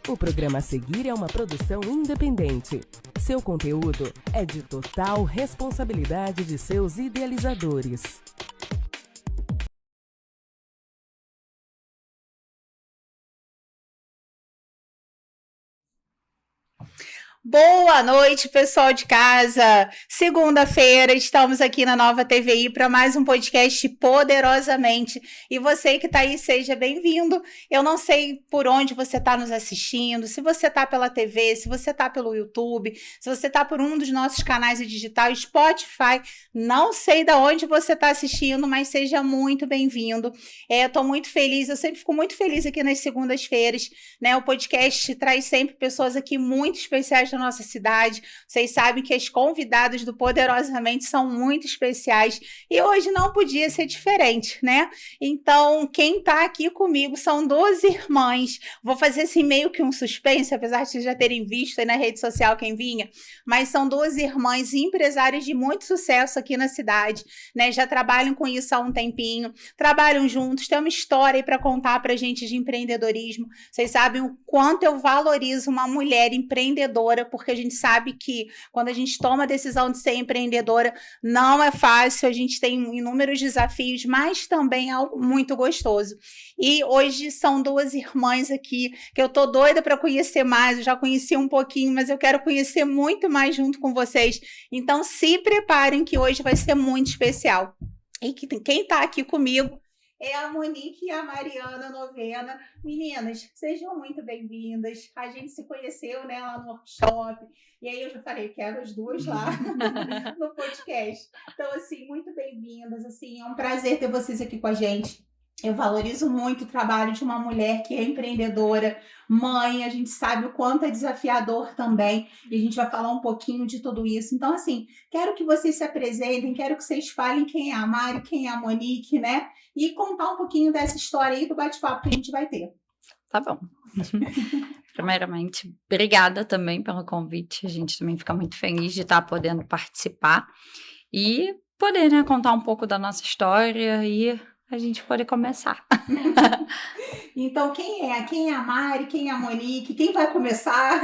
O programa a seguir é uma produção independente. Seu conteúdo é de total responsabilidade de seus idealizadores. Boa noite, pessoal de casa. Segunda-feira, estamos aqui na Nova TVI para mais um podcast Poderosamente. E você que está aí, seja bem-vindo. Eu não sei por onde você está nos assistindo, se você está pela TV, se você está pelo YouTube, se você está por um dos nossos canais digital, Spotify, não sei de onde você está assistindo, mas seja muito bem-vindo. Estou muito feliz, eu sempre fico muito feliz aqui nas segundas-feiras, né? O podcast traz sempre pessoas aqui muito especiais da nossa cidade. Vocês sabem que as convidadas do Poderosamente são muito especiais e hoje não podia ser diferente, né? Então, quem tá aqui comigo são duas irmãs. Vou fazer assim meio que um suspense, apesar de vocês já terem visto aí na rede social quem vinha, mas são duas irmãs empresárias de muito sucesso aqui na cidade, né? Já trabalham com isso há um tempinho, trabalham juntos, tem uma história aí para contar pra gente de empreendedorismo. Vocês sabem o quanto eu valorizo uma mulher empreendedora, porque a gente sabe que quando a gente toma a decisão de ser empreendedora, não é fácil, a gente tem inúmeros desafios, mas também é algo muito gostoso. E hoje são duas irmãs aqui que eu tô doida para conhecer mais, eu já conheci um pouquinho, mas eu quero conhecer muito mais junto com vocês. Então se preparem que hoje vai ser muito especial. E quem está aqui comigo é a Monique e a Mariana Novena. Meninas, sejam muito bem-vindas. A gente se conheceu, né, lá no workshop. E aí eu já falei, quero as duas lá no podcast. Então, assim, muito bem-vindas. Assim, é um prazer ter vocês aqui com a gente. Eu valorizo muito o trabalho de uma mulher que é empreendedora, mãe, a gente sabe o quanto é desafiador também, e a gente vai falar um pouquinho de tudo isso. Então, assim, quero que vocês se apresentem, quero que vocês falem quem é a Mari, quem é a Monique, né? E contar um pouquinho dessa história aí do bate-papo que a gente vai ter. Tá bom. Primeiramente, obrigada também pelo convite, a gente também fica muito feliz de estar podendo participar e poder, né, contar um pouco da nossa história e a gente poder começar. Então, quem é a Mari, quem é a Monique, quem vai começar?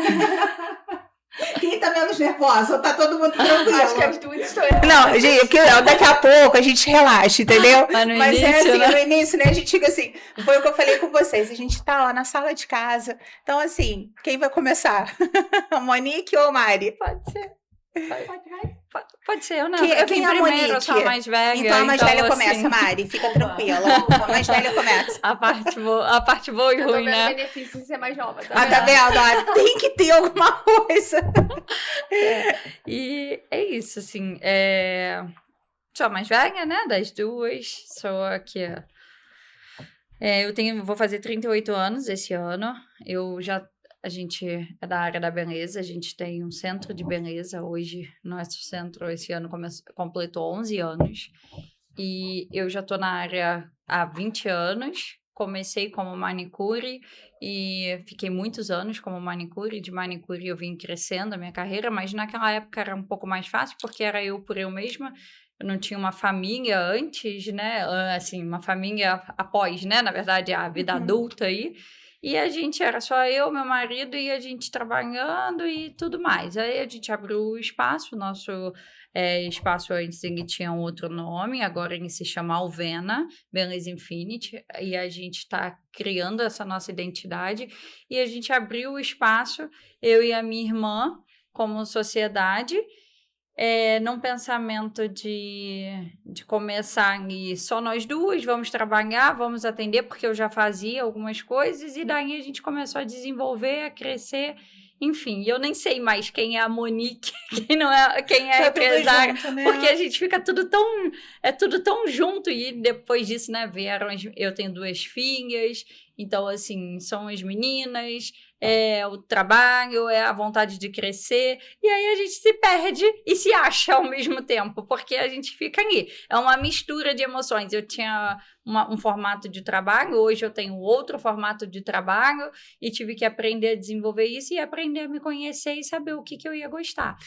Quem tá menos nervosa? Ou tá todo mundo tranquilo? Acho que as duas estão. Não, gente, daqui a pouco a gente relaxa, entendeu? Mas início, é assim, né? No início, né? A gente fica assim, foi o que eu falei com vocês, a gente tá lá na sala de casa. Então, assim, quem vai começar? A Monique ou a Mari? Pode ser. Pode ser, eu não. Quem é a Monique? Eu sou a mais velha. Então a mais velha assim... começa, Mari. Fica tranquila. A mais velha começa. A parte boa e ruim, né? O benefício de ser mais nova. Tá vendo? Tem que ter alguma coisa. E é isso, assim. Sou a mais velha, né? Das duas. Sou aqui. Vou fazer 38 anos esse ano. A gente é da área da beleza, a gente tem um centro de beleza hoje. Nosso centro esse ano completou 11 anos. E eu já estou na área há 20 anos. Comecei como manicure e fiquei muitos anos como manicure. De manicure eu vim crescendo a minha carreira, mas naquela época era um pouco mais fácil, porque era eu por eu mesma. Eu não tinha uma família antes, né? Assim, uma família após, né? Na verdade, a vida adulta aí. E a gente era só eu, meu marido, e a gente trabalhando e tudo mais. Aí a gente abriu o espaço, o nosso espaço antes ele tinha um outro nome, agora ele se chama Alvena, Beleza Infinity, e a gente está criando essa nossa identidade. E a gente abriu o espaço, eu e a minha irmã, como sociedade, num pensamento de começar e só nós duas, vamos trabalhar, vamos atender, porque eu já fazia algumas coisas, e daí a gente começou a desenvolver, a crescer, enfim, eu nem sei mais quem é a Monique, quem é a empresária, junto, né? Porque a gente fica tudo tão junto, e depois disso, né, eu tenho 2 filhas, então, assim, são as meninas, o trabalho, a vontade de crescer, e aí a gente se perde e se acha ao mesmo tempo, porque a gente fica ali. É uma mistura de emoções. Eu tinha um formato de trabalho, hoje eu tenho outro formato de trabalho, e tive que aprender a desenvolver isso e aprender a me conhecer e saber o que eu ia gostar.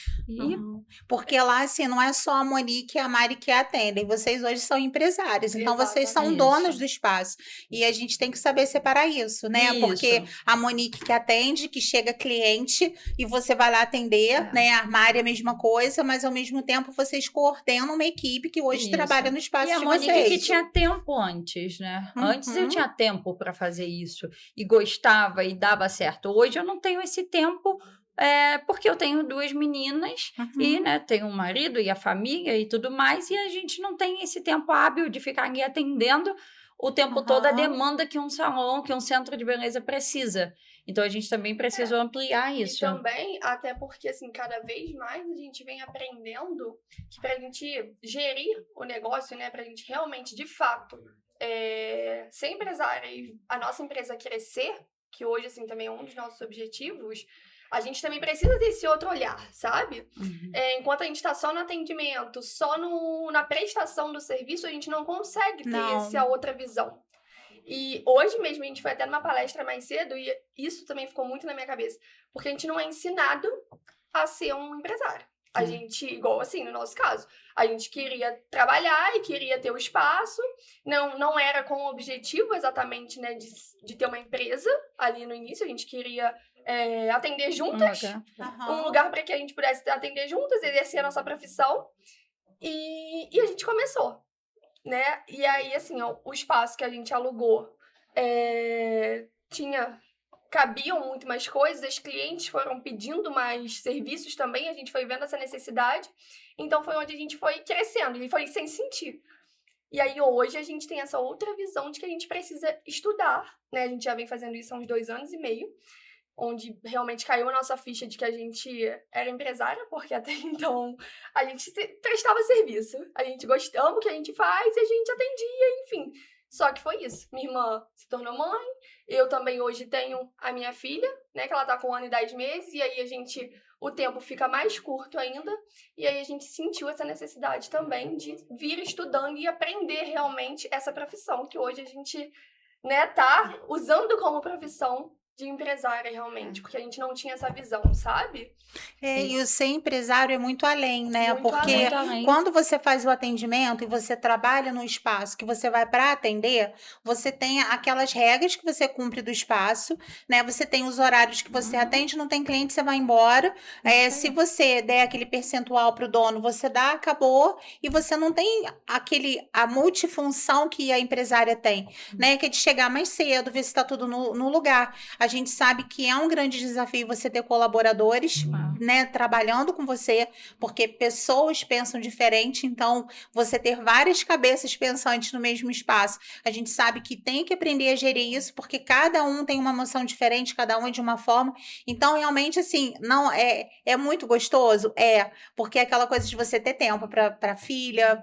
Porque lá, assim, não é só a Monique e a Mari que atendem, vocês hoje são empresários, então vocês são donas do espaço, e a gente tem que saber separar isso, né? Isso. Porque a Monique que atende, que chega cliente e você vai lá atender, né? A Mari é a mesma coisa, mas ao mesmo tempo vocês coordenam uma equipe que hoje Isso. trabalha no espaço E a de Monique vocês. que tinha tempo antes, né? Antes eu Uhum. tinha tempo para fazer isso e gostava e dava certo. Hoje eu não tenho esse tempo, porque eu tenho 2 meninas e, Uhum. né, tenho um marido e a família e tudo mais, e a gente não tem esse tempo hábil de ficar ali atendendo o tempo todo a Aham. demanda que um salão, que um centro de beleza precisa. Então a gente também precisa ampliar E isso. também, até porque, assim, cada vez mais a gente vem aprendendo que pra gente gerir o negócio, né, pra gente realmente, de fato, ser empresária e a nossa empresa crescer, que hoje, assim, também é um dos nossos objetivos, a gente também precisa desse outro olhar, sabe? Uhum. Enquanto a gente tá só no atendimento, só na prestação do serviço, a gente não consegue ter Não. essa outra visão. E hoje mesmo a gente foi até numa palestra mais cedo e isso também ficou muito na minha cabeça. Porque a gente não é ensinado a ser um empresário. A gente, igual assim, no nosso caso, a gente queria trabalhar e queria ter o espaço. Não era com o objetivo exatamente, né, de ter uma empresa ali no início. A gente queria atender juntas. Um lugar para que a gente pudesse atender juntas, exercer a nossa profissão. E a gente começou. Né? E aí, assim, o espaço que a gente alugou cabiam muito mais coisas, os clientes foram pedindo mais serviços também, a gente foi vendo essa necessidade, então foi onde a gente foi crescendo, e foi sem sentir. E aí, hoje, a gente tem essa outra visão de que a gente precisa estudar, né? A gente já vem fazendo isso há uns 2 anos e meio, onde realmente caiu a nossa ficha de que a gente era empresária, porque até então a gente prestava serviço. A gente gostava do que a gente faz e a gente atendia, enfim. Só que foi isso. Minha irmã se tornou mãe, eu também hoje tenho a minha filha, né, que ela tá com 1 ano e 10 meses, e aí o tempo fica mais curto ainda, e aí a gente sentiu essa necessidade também de vir estudando e aprender realmente essa profissão, que hoje a gente, né, tá usando como profissão de empresária, realmente, porque a gente não tinha essa visão, sabe? E o ser empresário é muito além, né? Muito Porque Muito além. quando você faz o atendimento e você trabalha num espaço que você vai para atender, você tem aquelas regras que você cumpre do espaço, né? Você tem os horários que você atende, não tem cliente, você vai embora. Se você der aquele percentual para o dono, você dá, acabou, e você não tem a multifunção que a empresária tem, né? Que é de chegar mais cedo, ver se está tudo no lugar. A gente sabe que é um grande desafio você ter colaboradores, né, trabalhando com você, porque pessoas pensam diferente, então você ter várias cabeças pensantes no mesmo espaço. A gente sabe que tem que aprender a gerir isso, porque cada um tem uma emoção diferente, cada um é de uma forma. Então, realmente, assim, não é muito gostoso? Porque é aquela coisa de você ter tempo para filha,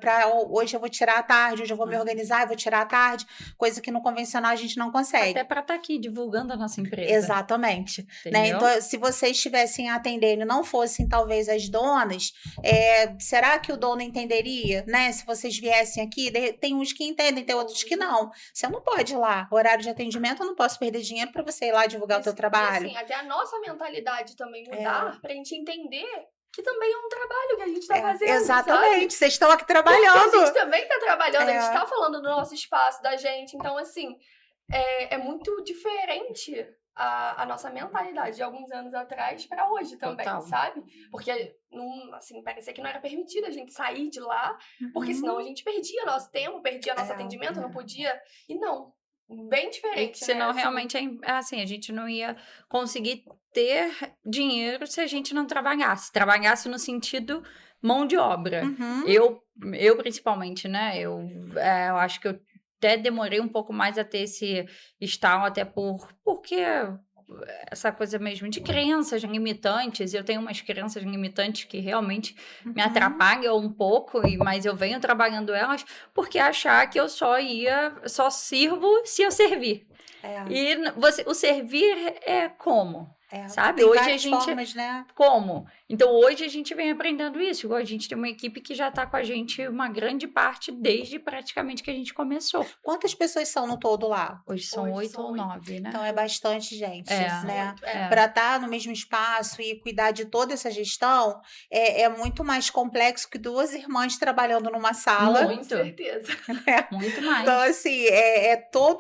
hoje eu vou tirar à tarde, hoje eu vou me organizar, eu vou tirar à tarde, coisa que no convencional a gente não consegue. Até para estar aqui divulgando a nossa empresa. Exatamente. Né? Entendeu? Então, se vocês estivessem atendendo e não fossem, talvez, as donas, será que o dono entenderia? Né? Se vocês viessem aqui, tem uns que entendem, tem outros que não. Você não pode ir lá. Horário de atendimento, eu não posso perder dinheiro para você ir lá divulgar o teu trabalho. E, assim, até a nossa mentalidade também mudar, pra gente entender que também é um trabalho que a gente tá fazendo. Exatamente. Sabe? Vocês estão aqui trabalhando. Porque a gente também tá trabalhando, a gente tá falando do nosso espaço, da gente. Então, assim, é muito diferente a nossa mentalidade de alguns anos atrás para hoje também, Total. sabe? Porque, assim, parecia que não era permitido a gente sair de lá, porque senão a gente perdia nosso tempo, perdia nosso atendimento, não podia. E não, bem diferente, E senão, né? Assim, realmente, assim, a gente não ia conseguir ter dinheiro se a gente não trabalhasse. Trabalhasse no sentido mão de obra. Eu principalmente, né? Eu acho que eu até demorei um pouco mais a ter esse estalo, até porque essa coisa mesmo de crenças limitantes, eu tenho umas crenças limitantes que realmente me atrapalham um pouco, mas eu venho trabalhando elas porque achar que eu só sirvo se eu servir. E o servir é como? sabe? Tem Hoje várias a gente... formas, né? Como? Então, hoje a gente vem aprendendo isso. Igual a gente tem uma equipe que já está com a gente uma grande parte desde praticamente que a gente começou. Quantas pessoas são no todo lá? Hoje são Hoje 8 são ou 8. 9, né? Então é bastante gente, né? É. Para estar no mesmo espaço e cuidar de toda essa gestão é muito mais complexo que duas irmãs trabalhando numa sala. Muito. Com certeza. Né? Muito mais. Então, assim,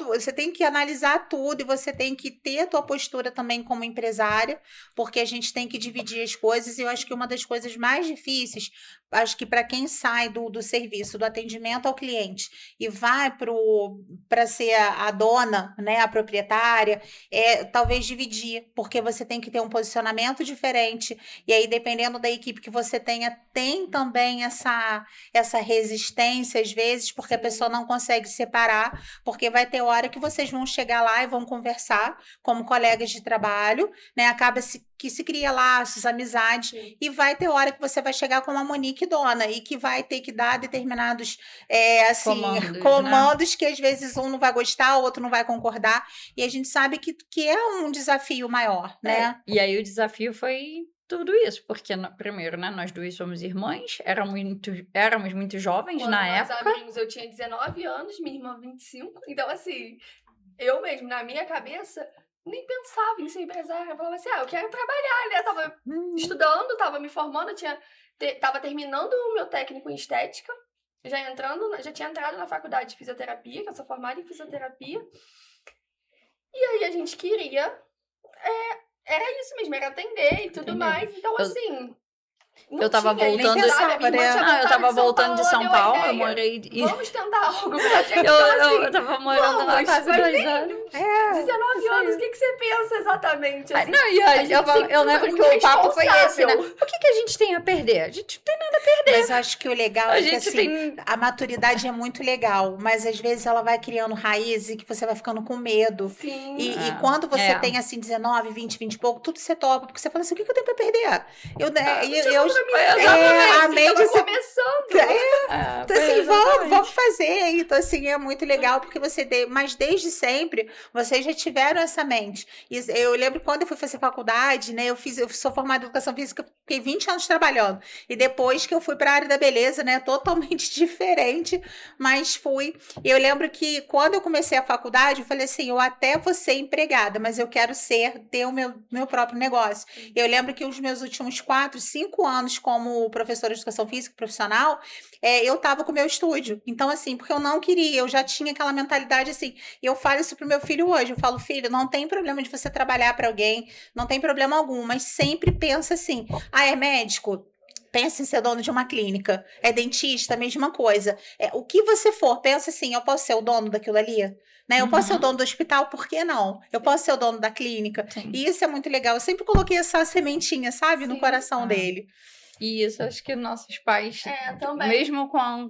você tem que analisar tudo e você tem que ter a tua postura também como empresária, porque a gente tem que dividir as coisas, e eu acho que uma das coisas mais difíceis, acho que para quem sai do serviço, do atendimento ao cliente e vai para ser a dona, né, a proprietária, talvez dividir, porque você tem que ter um posicionamento diferente, e aí dependendo da equipe que você tenha, tem também essa resistência às vezes, porque a pessoa não consegue separar, porque vai ter hora que vocês vão chegar lá e vão conversar como colegas de trabalho, né, acaba que se cria laços, amizades, Sim. e vai ter hora que você vai chegar com uma Monique dona e que vai ter que dar determinados comandos, que às vezes um não vai gostar, o outro não vai concordar, e a gente sabe que é um desafio maior, né? E aí o desafio foi tudo isso, porque primeiro, né, nós duas somos irmãs, éramos muito jovens Quando na nós época. abrimos, eu tinha 19 anos, minha irmã 25. Então, assim, eu mesmo, na minha cabeça, nem pensava em ser empresária. Eu falava assim, eu quero trabalhar, né? Eu tava estudando, tava me formando, tava terminando o meu técnico em estética, já tinha entrado na faculdade de fisioterapia, que eu sou formada em fisioterapia. E aí a gente queria... Era isso mesmo, era atender e tudo mais. Então, assim... Eu tava voltando... Eu tava voltando de São Paulo, eu morei... Vamos tentar algo pra gente. Eu tava morando lá quase 2 anos. 19 anos, o que você pensa exatamente? Assim, Não, e eu lembro que o papo foi esse, né? O que a gente tem a perder? A gente não tem nada a perder. Mas eu acho que o legal A é que, gente assim, tem... a maturidade é muito legal, mas às vezes ela vai criando raízes e que você vai ficando com medo. Sim. E quando você tem, assim, 19, 20 e pouco, tudo você topa, porque você fala assim, o que eu tenho pra perder? A mente... começando. Então, assim, vamos fazer. Então, assim, é muito legal, porque mas desde sempre, vocês já tiveram essa mente. E eu lembro quando eu fui fazer faculdade, né, eu sou formada em educação física, fiquei 20 anos trabalhando. E depois que eu fui para a área da beleza, né, totalmente diferente, mas fui. E eu lembro que quando eu comecei a faculdade, eu falei assim, eu até vou ser empregada, mas eu quero ter o meu próprio negócio. Eu lembro que os meus últimos 4, 5 anos como professora de educação física profissional, eu tava com o meu estúdio. Então, assim, porque eu não queria, eu já tinha aquela mentalidade assim, eu falo isso pro meu filho hoje, eu falo, filho, não tem problema de você trabalhar para alguém, não tem problema algum, mas sempre pensa assim, é médico? Pensa em ser dono de uma clínica. É dentista, mesma coisa. O que você for, pensa assim, eu posso ser o dono daquilo ali? Né? Eu posso ser o dono do hospital, por que não? Eu posso ser o dono da clínica. Sim. E isso é muito legal. Eu sempre coloquei essa sementinha, sabe? No coração dele. E isso, acho que nossos pais, também. mesmo com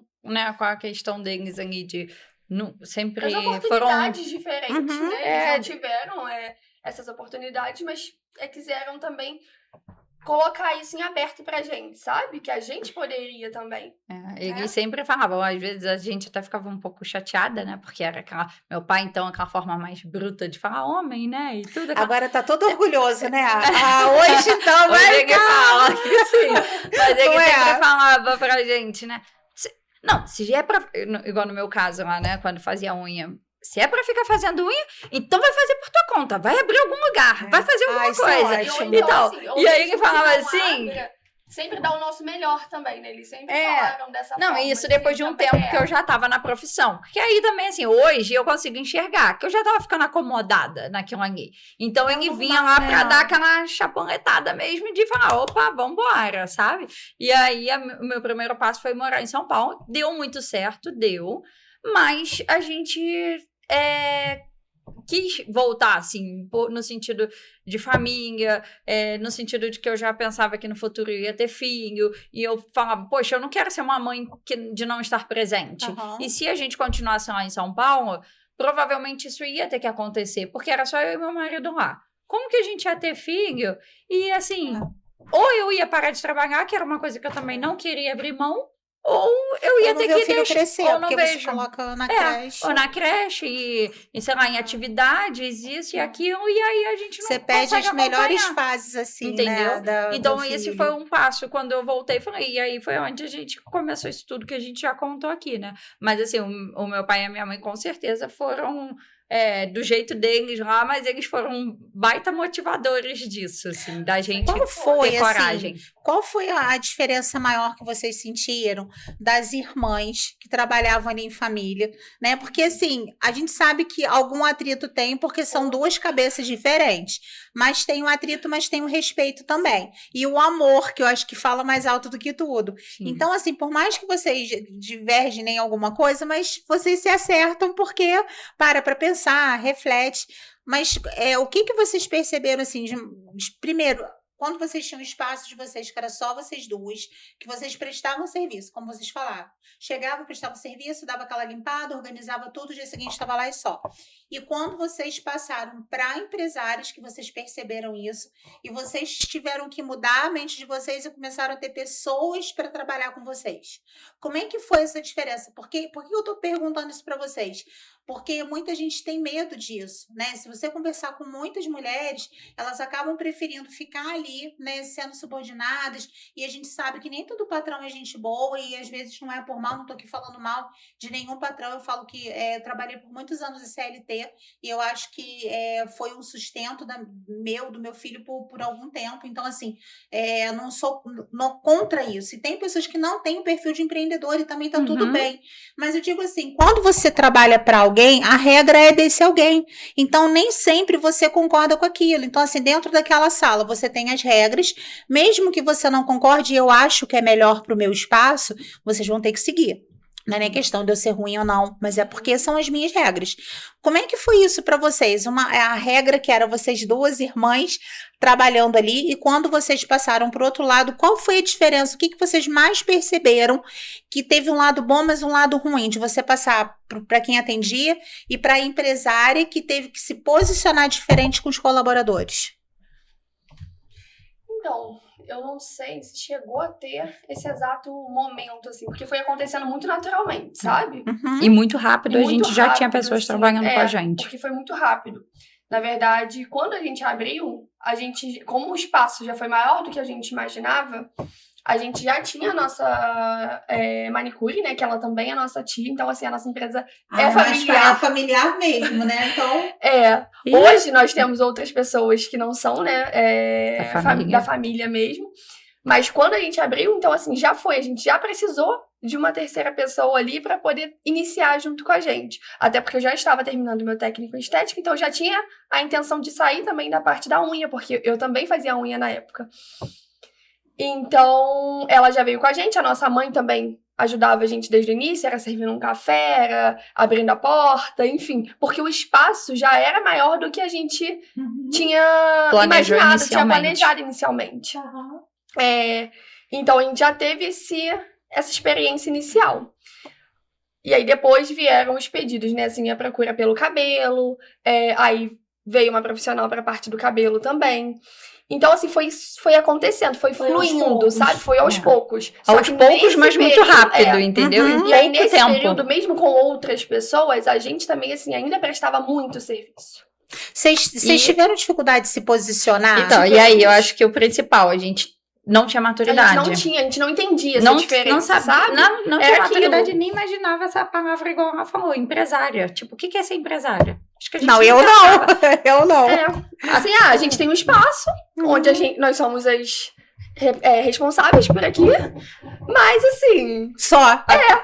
a questão deles ali de... sempre as oportunidades diferentes, né? Eles não tiveram essas oportunidades, mas quiseram também colocar isso em aberto pra gente, sabe? Que a gente poderia também. Eles sempre falavam, às vezes a gente até ficava um pouco chateada, né? Porque era meu pai, então, aquela forma mais bruta de falar homem, né? E tudo. Agora tá todo orgulhoso, né? Hoje então vai ficar. Fala que sim. Mas ele sempre falava pra gente, né? Se é pra... Igual no meu caso lá, né? Quando fazia unha. Se é pra ficar fazendo unha, então vai fazer por tua conta. Vai abrir algum lugar. Vai fazer alguma coisa. Então, e aí ele falava assim... Sempre dá o nosso melhor também, né? Eles sempre falaram dessa forma. Não, isso depois de um tempo que eu já tava na profissão. Porque aí também, assim, hoje eu consigo enxergar que eu já tava ficando acomodada naquilo ali. Então ele vinha lá pra dar aquela chapoletada mesmo de falar, opa, vambora, sabe? E aí o meu primeiro passo foi morar em São Paulo. Deu muito certo, deu. Mas a gente quis voltar, assim, no sentido de família, no sentido de que eu já pensava que no futuro eu ia ter filho, e eu falava, poxa, eu não quero ser uma mãe de não estar presente. E se a gente continuasse lá em São Paulo, provavelmente isso ia ter que acontecer, porque era só eu e meu marido lá. Como que a gente ia ter filho? E assim, ou eu ia parar de trabalhar, que era uma coisa que eu também não queria abrir mão, ou eu ia Ou não ter ver o que filho deixar, crescer, ou não porque você vejo. coloca na creche. Ou na creche, e, sei lá, em atividades, isso e aquilo, e aí a gente não Você perde consegue as melhores acompanhar. fases, assim, Entendeu? né? Então, do esse filho. foi um passo. Quando eu voltei, falei, e aí foi onde a gente começou isso tudo que a gente já contou aqui, né? Mas, assim, o meu pai e a minha mãe, com certeza, foram do jeito deles lá, mas eles foram baita motivadores disso, assim, da gente Qual foi, ter coragem. Qual foi a diferença maior que vocês sentiram das irmãs que trabalhavam ali em família, né? Porque, assim, a gente sabe que algum atrito tem, porque são duas cabeças diferentes. Mas tem o atrito, mas tem o respeito também. E o amor, que eu acho que fala mais alto do que tudo. Sim. Então, assim, por mais que vocês divergem em alguma coisa, mas vocês se acertam porque para pensar, reflete. Mas o que vocês perceberam, assim, primeiro, quando vocês tinham espaço de vocês, que era só vocês duas, que vocês prestavam serviço, como vocês falavam. Chegava, prestava serviço, dava aquela limpada, organizava tudo, o dia seguinte estava lá e só. E quando vocês passaram para empresários, que vocês perceberam isso, e vocês tiveram que mudar a mente de vocês e começaram a ter pessoas para trabalhar com vocês. Como é que foi essa diferença? Por que eu estou perguntando isso para vocês? Porque muita gente tem medo disso, né? Se você conversar com muitas mulheres, elas acabam preferindo ficar ali, né, sendo subordinadas, e a gente sabe que nem todo patrão é gente boa, e às vezes não é por mal, não tô aqui falando mal de nenhum patrão, eu falo que eu trabalhei por muitos anos em CLT, e eu acho que foi um sustento do meu filho por algum tempo, então assim, não sou contra isso, e tem pessoas que não têm o perfil de empreendedor e também tá tudo bem, mas eu digo assim, quando você trabalha para alguém, a regra é desse alguém. Então, nem sempre você concorda com aquilo. Então, assim, dentro daquela sala, você tem as regras. Mesmo que você não concorde, eu acho que é melhor para o meu espaço, vocês vão ter que seguir. Não é nem questão de eu ser ruim ou não, mas é porque são as minhas regras. Como é que foi isso para vocês? A regra que era vocês duas irmãs trabalhando ali, e quando vocês passaram para o outro lado, qual foi a diferença? O que vocês mais perceberam que teve um lado bom, mas um lado ruim, de você passar para quem atendia e para a empresária que teve que se posicionar diferente com os colaboradores? Então, eu não sei se chegou a ter esse exato momento, assim, porque foi acontecendo muito naturalmente, sabe? E muito rápido, a gente já tinha pessoas assim, trabalhando com a gente. Porque foi muito rápido. Na verdade, quando a gente abriu, como o espaço já foi maior do que a gente imaginava, a gente já tinha a nossa manicure, né? Que ela também é nossa tia. Então, assim, a nossa empresa é familiar. É familiar mesmo, né? Então... Hoje nós temos outras pessoas que não são, né? Da família mesmo. Mas quando a gente abriu, então, assim, já foi. A gente já precisou de uma terceira pessoa ali para poder iniciar junto com a gente. Até porque eu já estava terminando meu técnico em estética, então eu já tinha a intenção de sair também da parte da unha, porque eu também fazia unha na época. Então, ela já veio com a gente, a nossa mãe também ajudava a gente desde o início, era servindo um café, era abrindo a porta, enfim, porque o espaço já era maior do que a gente tinha imaginado, tinha planejado inicialmente. Então, a gente já teve essa experiência inicial. E aí, depois vieram os pedidos, né, assim, a procura pelo cabelo, aí veio uma profissional para a parte do cabelo também. Então, assim, foi acontecendo, foi fluindo, sabe? Foi aos poucos. Aos poucos, mas muito rápido, entendeu? E aí, nesse período, mesmo com outras pessoas, a gente também, assim, ainda prestava muito serviço. Vocês tiveram dificuldade de se posicionar? Então, e aí, eu acho que o principal, a gente não tinha maturidade. A gente não entendia essa diferença, sabe? Não tinha maturidade, nem imaginava essa palavra igual ela falou, empresária. Tipo, o que é ser empresária? Acho que a gente eu não. Assim, a gente tem um espaço onde nós somos as responsáveis por aqui, mas assim...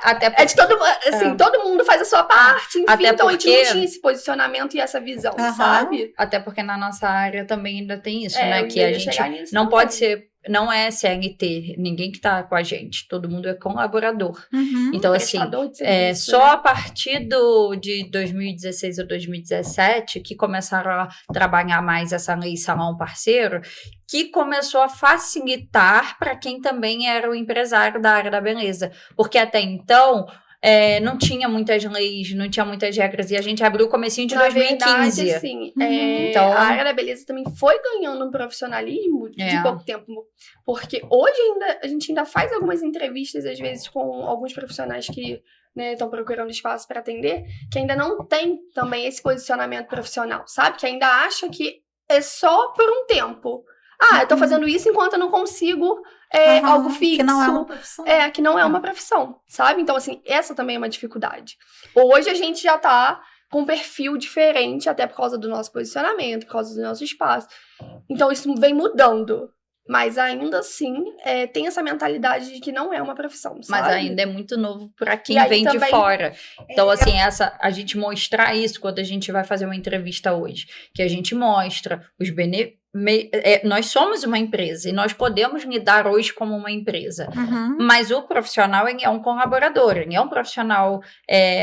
Até de todo mundo, assim, todo mundo faz a sua parte, enfim, até então porque... a gente não tinha esse posicionamento e essa visão, sabe? Até porque na nossa área também ainda tem isso, né? Que a gente não pode ser... Não é CLT, ninguém que tá com a gente, todo mundo é colaborador. Então, assim, só a partir de 2016 ou 2017 que começaram a trabalhar mais essa lei salão parceiro, que começou a facilitar para quem também era o empresário da área da beleza. Porque até então, não tinha muitas leis, não tinha muitas regras. E a gente abriu o comecinho de Na 2015. verdade, sim. Então, a área da beleza também foi ganhando um profissionalismo de É. pouco tempo. Porque hoje a gente ainda faz algumas entrevistas, às vezes, com alguns profissionais que estão procurando espaço para atender, que ainda não tem também esse posicionamento profissional, sabe? Que ainda acha que é só por um tempo. Eu tô fazendo isso enquanto eu não consigo algo fixo. Que não é uma profissão. Que não é uma profissão, sabe? Então, assim, essa também é uma dificuldade. Hoje a gente já tá com um perfil diferente, até por causa do nosso posicionamento, por causa do nosso espaço. Então, isso vem mudando. Mas ainda assim, tem essa mentalidade de que não é uma profissão, sabe? Mas ainda é muito novo para quem E aí vem de também- fora. Então, assim, a gente mostrar isso quando a gente vai fazer uma entrevista hoje. Que a gente mostra os benefícios. Nós somos uma empresa e nós podemos lidar hoje como uma empresa. Mas o profissional ele é um colaborador, ele é um profissional,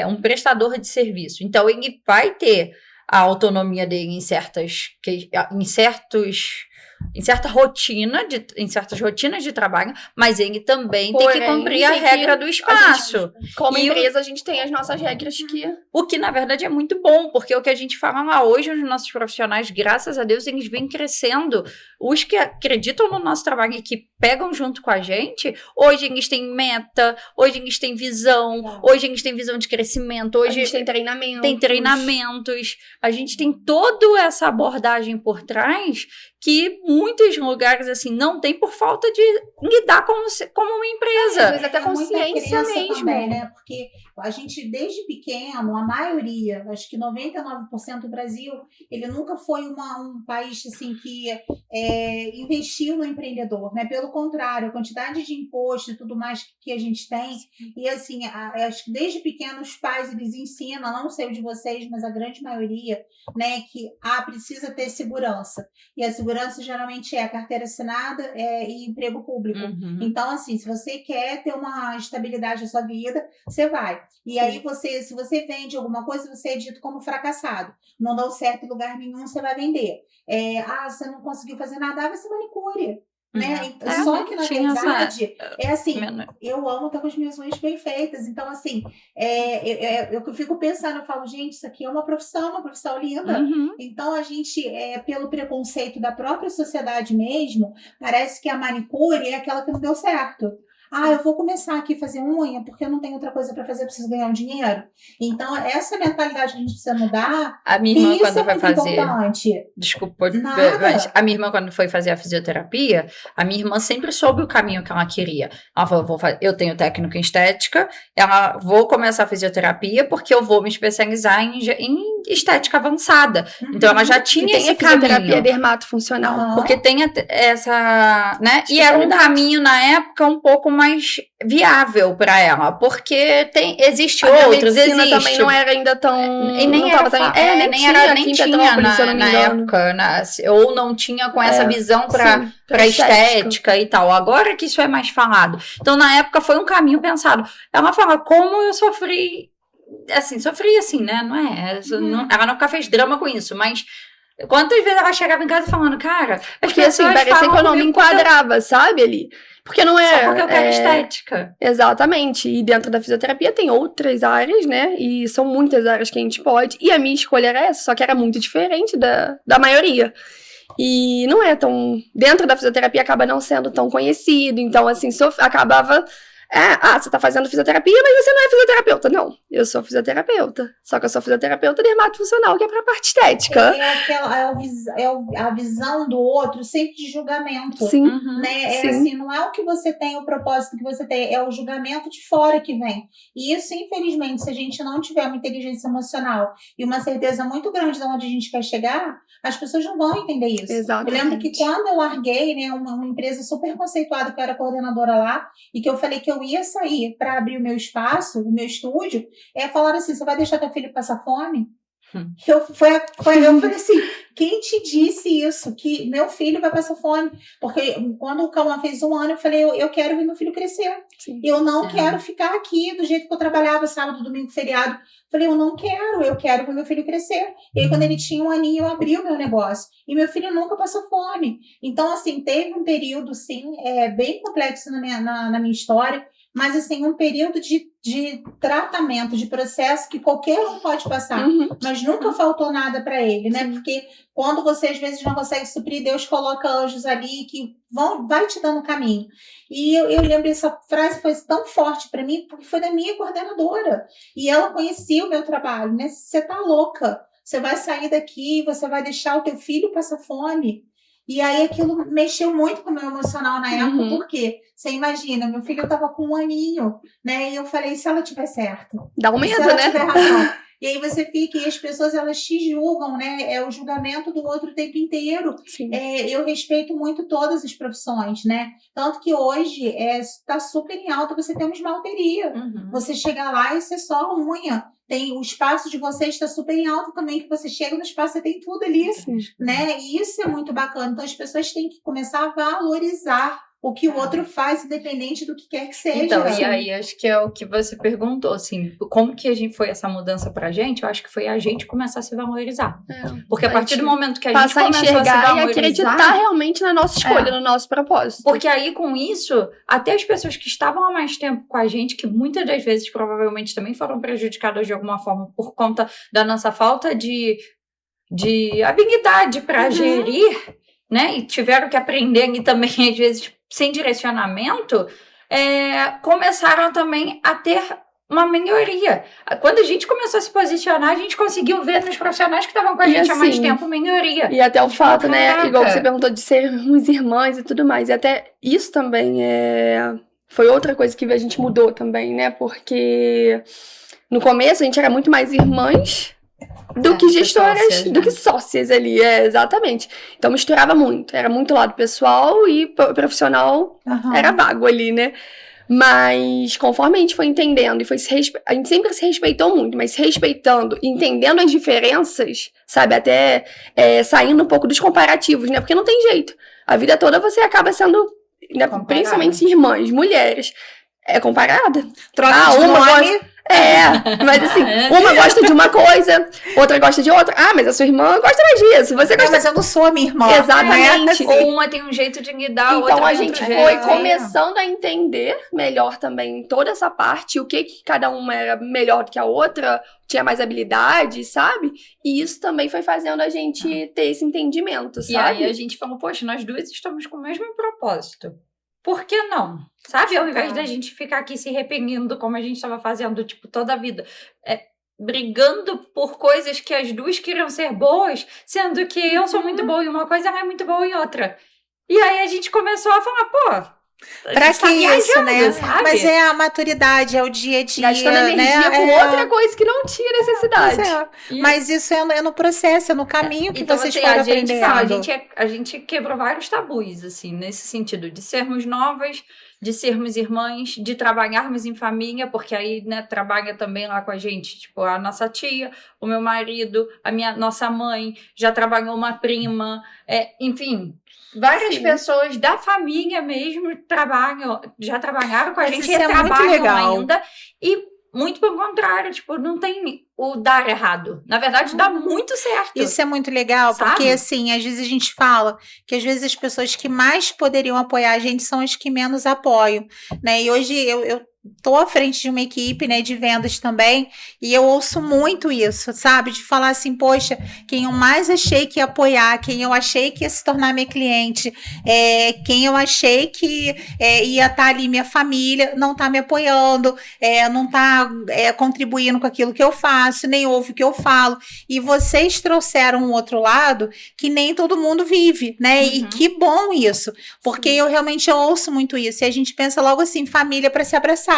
um prestador de serviço. Então, ele vai ter a autonomia dele em certas rotinas de trabalho, mas ele também tem que Porém, cumprir a tem que- regra do espaço. Como E empresa, a gente tem as nossas regras que... O que, na verdade, é muito bom, porque o que a gente fala lá hoje, os nossos profissionais, graças a Deus, eles vêm crescendo. Os que acreditam no nosso trabalho e que pegam junto com a gente, hoje eles têm meta, hoje eles têm visão, hoje eles têm visão de crescimento, A hoje gente tem treinamento. tem treinamentos, a gente tem toda essa abordagem por trás que muitos lugares, assim, não tem por falta de lidar como uma Às empresa. vezes até muita consciência crença mesmo. também, né? Porque a gente, desde pequeno, a maioria, acho que 99% do Brasil, ele nunca foi um país, assim, que investiu no empreendedor, né? Pelo contrário, a quantidade de imposto e tudo mais que a gente tem, e assim, acho que desde pequeno os pais, eles ensinam, não sei o de vocês, mas a grande maioria, né, que precisa ter segurança. E a segurança geralmente é carteira assinada e emprego público. Uhum. Então, assim, se você quer ter uma estabilidade na sua vida, você vai. E Sim. aí, se você vende alguma coisa, você é dito como fracassado. Não deu certo em lugar nenhum, você vai vender. Você não conseguiu fazer nada, vai ser manicure. Né? Só que, na verdade, assim, eu amo estar com as minhas unhas bem feitas. Então, assim, eu fico pensando, eu falo, gente, isso aqui é uma profissão linda. Uhum. Então, a gente, pelo preconceito da própria sociedade mesmo, parece que a manicure é aquela que não deu certo. Eu vou começar aqui a fazer unha porque eu não tenho outra coisa para fazer, eu preciso ganhar um dinheiro. Então, essa mentalidade que a gente precisa mudar. A minha irmã, quando é vai muito fazer. Importante. Desculpa, Nada. mas a minha irmã, quando foi fazer a fisioterapia, a minha irmã sempre soube o caminho que ela queria. Ela falou: eu tenho técnico em estética, vou começar a fisioterapia porque eu vou me especializar em estética avançada. Então, ela já tinha esse fisioterapia caminho. dermatofuncional. Porque tem essa, né? E era um Especialidade. caminho, na época, um pouco mais viável para ela, porque existe A outros, medicina existe. também não era ainda tão... E nem não era, tava tão... nem tinha era, aqui nem em tinha Petrópolis, se eu não me na engano. época, ou não tinha com essa visão para estética e tal. Agora que isso é mais falado. Então, na época, foi um caminho pensado. Ela fala, como eu sofri assim, né? Não é? Ela nunca fez drama com isso, mas quantas vezes ela chegava em casa falando, cara, Porque assim, parecia que eu não me enquadrava, sabe, ali. Porque não é... Só porque eu quero estética. Exatamente. E dentro da fisioterapia tem outras áreas, né? E são muitas áreas que a gente pode. E a minha escolha era essa, só que era muito diferente da maioria. E não é tão... Dentro da fisioterapia acaba não sendo tão conhecido. Então, assim, acabava... você tá fazendo fisioterapia, mas você não é fisioterapeuta. Não, eu sou fisioterapeuta. Só que eu sou fisioterapeuta dermatofuncional, que é pra parte estética. A visão do outro sempre de julgamento. Sim. Né? Sim. Assim, não é o que você tem, o propósito que você tem, é o julgamento de fora que vem. E isso, infelizmente, se a gente não tiver uma inteligência emocional e uma certeza muito grande de onde a gente quer chegar, as pessoas não vão entender isso. Exatamente. Eu lembro que quando eu larguei, né, uma empresa super conceituada, que eu era coordenadora lá, e que eu falei que eu ia sair para abrir o meu espaço, o meu estúdio, falaram assim, você vai deixar teu filho passar fome? Eu falei assim, quem te disse isso? Que meu filho vai passar fome? Porque quando o Cauã fez 1 ano, eu falei, eu quero ver meu filho crescer. Sim. Eu não quero ficar aqui do jeito que eu trabalhava sábado, domingo, feriado. Falei, eu não quero, eu quero ver meu filho crescer. E aí, quando ele tinha 1 aninho, eu abri o meu negócio. E meu filho nunca passou fome. Então, assim, teve um período, sim, bem complexo na minha história. mas assim, um período de tratamento, de processo que qualquer um pode passar, mas nunca faltou nada para ele, né? Porque quando você às vezes não consegue suprir, Deus coloca anjos ali que vai te dando caminho. E eu lembro, essa frase foi tão forte para mim, porque foi da minha coordenadora, e ela conhecia o meu trabalho, né? Você tá louca, você vai sair daqui, você vai deixar o teu filho passar fome. E aí aquilo mexeu muito com o meu emocional na época, porque você imagina, meu filho estava com 1 aninho, né? E eu falei, se ela tiver certo? Dá um medo, se ela né? tiver razão. E aí você fica, e as pessoas, elas te julgam, né? É o julgamento do outro o tempo inteiro. Eu respeito muito todas as profissões, né? Tanto que hoje está super em alta você ter uma esmalteria. Você chega lá e você só unha. Tem o espaço de vocês está super em alta também, que você chega no espaço, você tem tudo ali, né? E isso é muito bacana. Então as pessoas têm que começar a valorizar o que o outro faz, independente do que quer que seja. Então, e aí acho que é o que você perguntou, assim, como que foi essa mudança pra gente? Eu acho que foi a gente começar a se valorizar. Porque a partir do momento que a gente começou a se valorizar... e acreditar realmente na nossa escolha, no nosso propósito. Porque aí, com isso, até as pessoas que estavam há mais tempo com a gente, que muitas das vezes, provavelmente, também foram prejudicadas de alguma forma por conta da nossa falta de habilidade pra gerir, né? E tiveram que aprender ali também, às vezes, sem direcionamento, começaram também a ter uma melhoria. Quando a gente começou a se posicionar, a gente conseguiu ver nos profissionais que estavam com a gente há mais tempo melhoria. E até o fato, né, igual você perguntou, de sermos irmãs e tudo mais, e até isso também foi outra coisa que a gente mudou também, né, porque no começo a gente era muito mais irmãs do que gestoras, sócias, do que sócias ali, exatamente. Então misturava muito, era muito lado pessoal e profissional era vago ali, né? Mas conforme a gente foi entendendo e a gente sempre se respeitou muito, mas se respeitando, entendendo as diferenças, sabe, até saindo um pouco dos comparativos, né? Porque não tem jeito. A vida toda você acaba sendo, né, principalmente irmãs, mulheres, comparada. Troca de nome. Mas assim, uma gosta de uma coisa, outra gosta de outra. Ah, mas a sua irmã gosta mais disso. Você gosta... mas eu não sou a minha irmã. Exatamente. Ou uma tem um jeito de lidar, então, outra a gente foi começando a entender melhor também toda essa parte, o que cada uma era melhor do que a outra, tinha mais habilidade, sabe? E isso também foi fazendo a gente ter esse entendimento, sabe? E aí a gente falou, poxa, nós duas estamos com o mesmo propósito. Por que não? Sabe? Ao invés da gente ficar aqui se arrependendo como a gente estava fazendo, tipo, toda a vida. Brigando por coisas que as duas queriam ser boas, sendo que eu sou muito boa em uma coisa, ela é muito boa em outra. E aí a gente começou a falar, pô... Pra que isso, né? Sabe? Mas é a maturidade, é o dia a dia. Gastando energia com outra coisa que não tinha necessidade. Mas isso é no processo, é no caminho que então, vocês assim, foram aprendendo. A gente quebrou vários tabus, assim, nesse sentido, de sermos novas, de sermos irmãs, de trabalharmos em família, porque aí, né, trabalha também lá com a gente, tipo, a nossa tia, o meu marido, nossa mãe, já trabalhou uma prima, enfim... Várias pessoas da família mesmo já trabalharam com a gente e trabalham ainda. E muito pelo contrário, tipo, não tem o dar errado. Na verdade, dá muito certo. Isso é muito legal, sabe? Porque assim, às vezes a gente fala que às vezes as pessoas que mais poderiam apoiar a gente são as que menos apoiam, né? E hoje eu tô à frente de uma equipe, né, de vendas também, e eu ouço muito isso, sabe? De falar assim, poxa, quem eu mais achei que ia apoiar, quem eu achei que ia se tornar minha cliente, quem eu achei que ia estar ali, minha família, não tá me apoiando, não tá contribuindo com aquilo que eu faço, nem ouve o que eu falo. E vocês trouxeram um outro lado que nem todo mundo vive, né? E que bom isso, porque eu realmente ouço muito isso, e a gente pensa logo assim, família para se abraçar.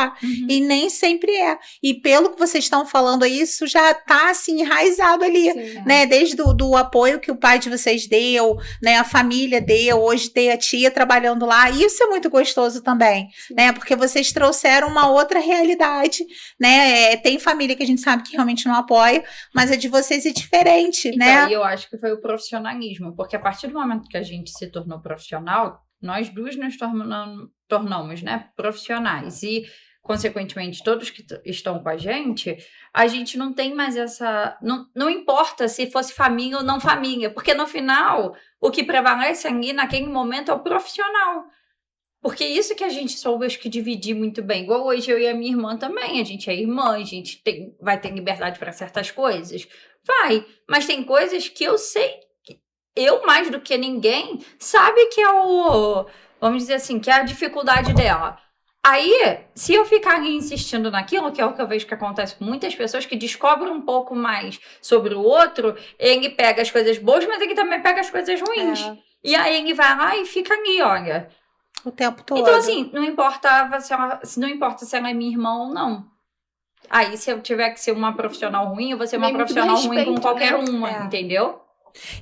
E nem sempre é. E pelo que vocês estão falando aí, isso já tá assim enraizado ali, né? Desde do apoio que o pai de vocês deu, né? A família deu, hoje tem a tia trabalhando lá. Isso é muito gostoso também, né? Porque vocês trouxeram uma outra realidade, né? Tem família que a gente sabe que realmente não apoia, mas a de vocês é diferente, então, né? E eu acho que foi o profissionalismo, porque a partir do momento que a gente se tornou profissional, nós duas nos tornamos, né, profissionais. E consequentemente, todos que estão com a gente não tem mais essa... Não importa se fosse família ou não família, porque no final, o que prevalece ali naquele momento é o profissional. Porque isso que a gente soube, acho que dividir muito bem. Igual hoje eu e a minha irmã também. A gente é irmã, a gente vai ter liberdade para certas coisas. Vai. Mas tem coisas que eu sei, eu mais do que ninguém, sabe que é vamos dizer assim, que é a dificuldade dela. Aí, se eu ficar insistindo naquilo, que é o que eu vejo que acontece com muitas pessoas que descobrem um pouco mais sobre o outro, ele pega as coisas boas, mas ele também pega as coisas ruins. E aí ele vai lá e fica ali, olha. O tempo todo. Então, assim, não importa se ela é minha irmã ou não. Aí, se eu tiver que ser uma profissional ruim, eu vou ser uma profissional ruim com qualquer uma, entendeu?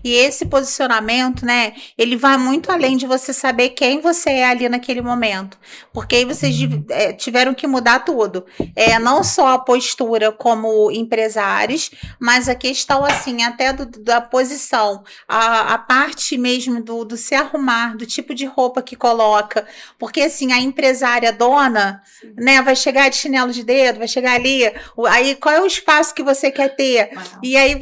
E esse posicionamento, né, ele vai muito além de você saber quem você é ali naquele momento. Porque aí vocês tiveram que mudar tudo. Não só a postura como empresários, mas a questão, assim, até da posição, a parte mesmo do se arrumar, do tipo de roupa que coloca. Porque, assim, a empresária dona, né, vai chegar de chinelo de dedo, vai chegar ali, aí qual é o espaço que você quer ter? E aí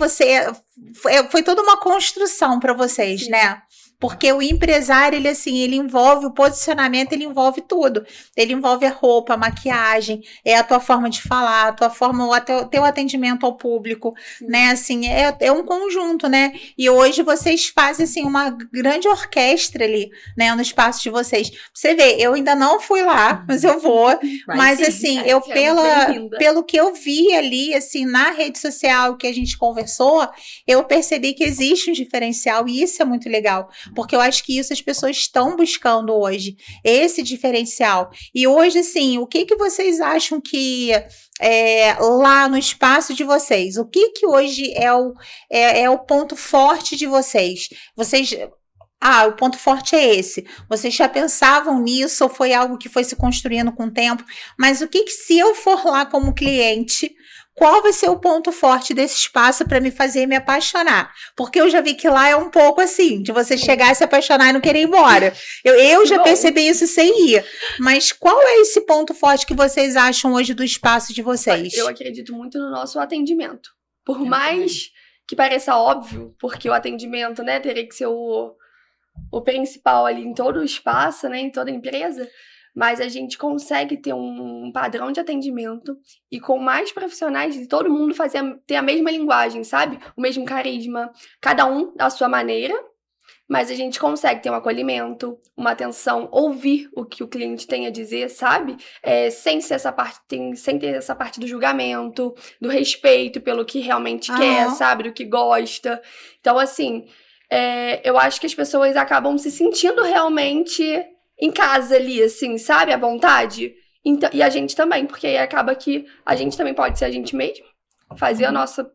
foi toda uma construção para vocês, né? Porque o empresário, ele envolve o posicionamento, ele envolve tudo. Ele envolve a roupa, a maquiagem, a tua forma de falar, a tua forma, o teu atendimento ao público, né? Assim, é um conjunto, né? E hoje vocês fazem, assim, uma grande orquestra ali, né? No espaço de vocês. Você vê, eu ainda não fui lá, mas eu vou. Mas, assim, pelo que eu vi ali, assim, na rede social que a gente conversou, eu percebi que existe um diferencial e isso é muito legal. Porque eu acho que isso as pessoas estão buscando hoje, esse diferencial. E hoje, assim, o que vocês acham que lá no espaço de vocês, o que hoje é o ponto forte de vocês? O ponto forte é esse. Vocês já pensavam nisso ou foi algo que foi se construindo com o tempo? Mas o que se eu for lá como cliente, qual vai ser o ponto forte desse espaço para me fazer me apaixonar? Porque eu já vi que lá é um pouco assim, de você chegar e se apaixonar e não querer ir embora. Eu já percebi isso sem ir. Mas qual é esse ponto forte que vocês acham hoje do espaço de vocês? Eu acredito muito no nosso atendimento. Por mais que pareça óbvio, porque o atendimento, né, teria que ser o principal ali em todo o espaço, né, em toda a empresa, mas a gente consegue ter um padrão de atendimento e com mais profissionais de todo mundo ter a mesma linguagem, sabe? O mesmo carisma, cada um da sua maneira, mas a gente consegue ter um acolhimento, uma atenção, ouvir o que o cliente tem a dizer, sabe? Sem ter essa parte do julgamento, do respeito pelo que realmente quer, sabe? Do que gosta. Então, assim, eu acho que as pessoas acabam se sentindo realmente em casa ali, assim, sabe? À vontade. Então, e a gente também, porque aí acaba que a gente também pode ser a gente mesmo, fazer o nosso